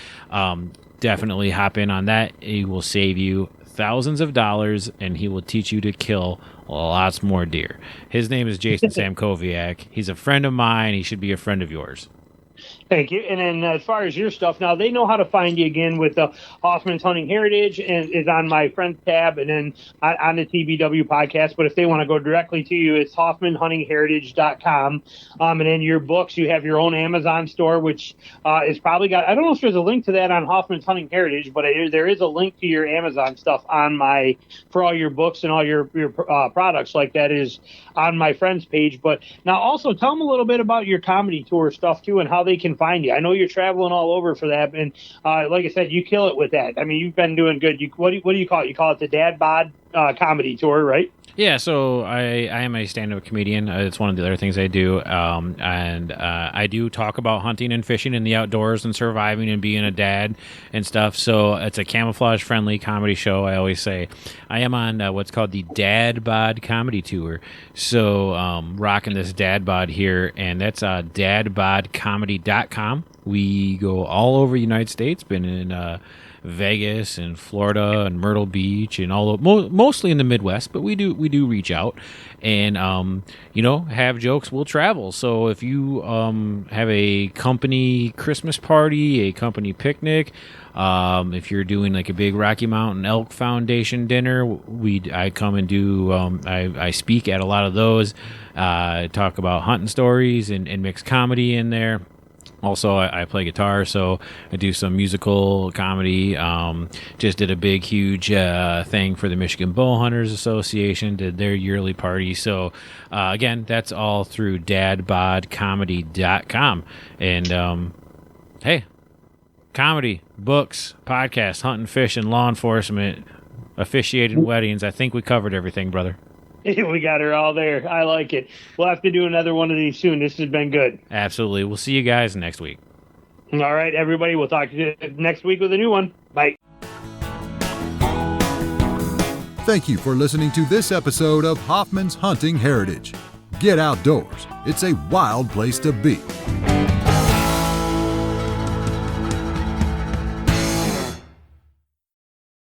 S1: Definitely hop in on that. It will save you thousands of dollars, and he will teach you to kill lots more deer. His name is Jason Samkoviak. He's a friend of mine. He should be a friend of yours.
S4: Thank you. And then as far as your stuff, now they know how to find you again with Hoffman's Hunting Heritage, and is on my friends tab, and then on the TBW podcast. But if they want to go directly to you, it's HoffmanHuntingHeritage.com. And then your books, you have your own Amazon store, which is probably got, I don't know if there's a link to that on Hoffman's Hunting Heritage, but there is a link to your Amazon stuff for all your books and all your products like that is on my friends page. But now also tell them a little bit about your comedy tour stuff too, and how they can find you. I know you're traveling all over for that, and like I said, you kill it with that. I mean, you've been doing good. What do you call it? You call it the Dad Bod comedy tour, right?
S1: Yeah, so I am a stand-up comedian. It's one of the other things I do, and I do talk about hunting and fishing in the outdoors and surviving and being a dad and stuff. So it's a camouflage-friendly comedy show. I always say I am on what's called the Dad Bod comedy tour. So rocking this Dad Bod here, and that's dadbodcomedy.com. We go all over the United States, been in Vegas and Florida and Myrtle Beach and mostly in the Midwest, but we do reach out and have jokes. We'll travel. So if you have a company Christmas party, a company picnic, if you're doing like a big Rocky Mountain Elk Foundation dinner, I come and do I speak at a lot of those, talk about hunting stories and mix comedy in there. Also, I play guitar, so I do some musical comedy. Just did a big, huge thing for the Michigan Bowhunters Association, did their yearly party. So, again, that's all through dadbodcomedy.com. And, hey, comedy, books, podcasts, hunting, fishing, law enforcement, officiated weddings. I think we covered everything, brother.
S4: We got her all there. I like it. We'll have to do another one of these soon. This has been good.
S1: Absolutely. We'll see you guys next week.
S4: All right, everybody. We'll talk to you next week with a new one. Bye.
S2: Thank you for listening to this episode of Hoffman's Hunting Heritage. Get outdoors. It's a wild place to be.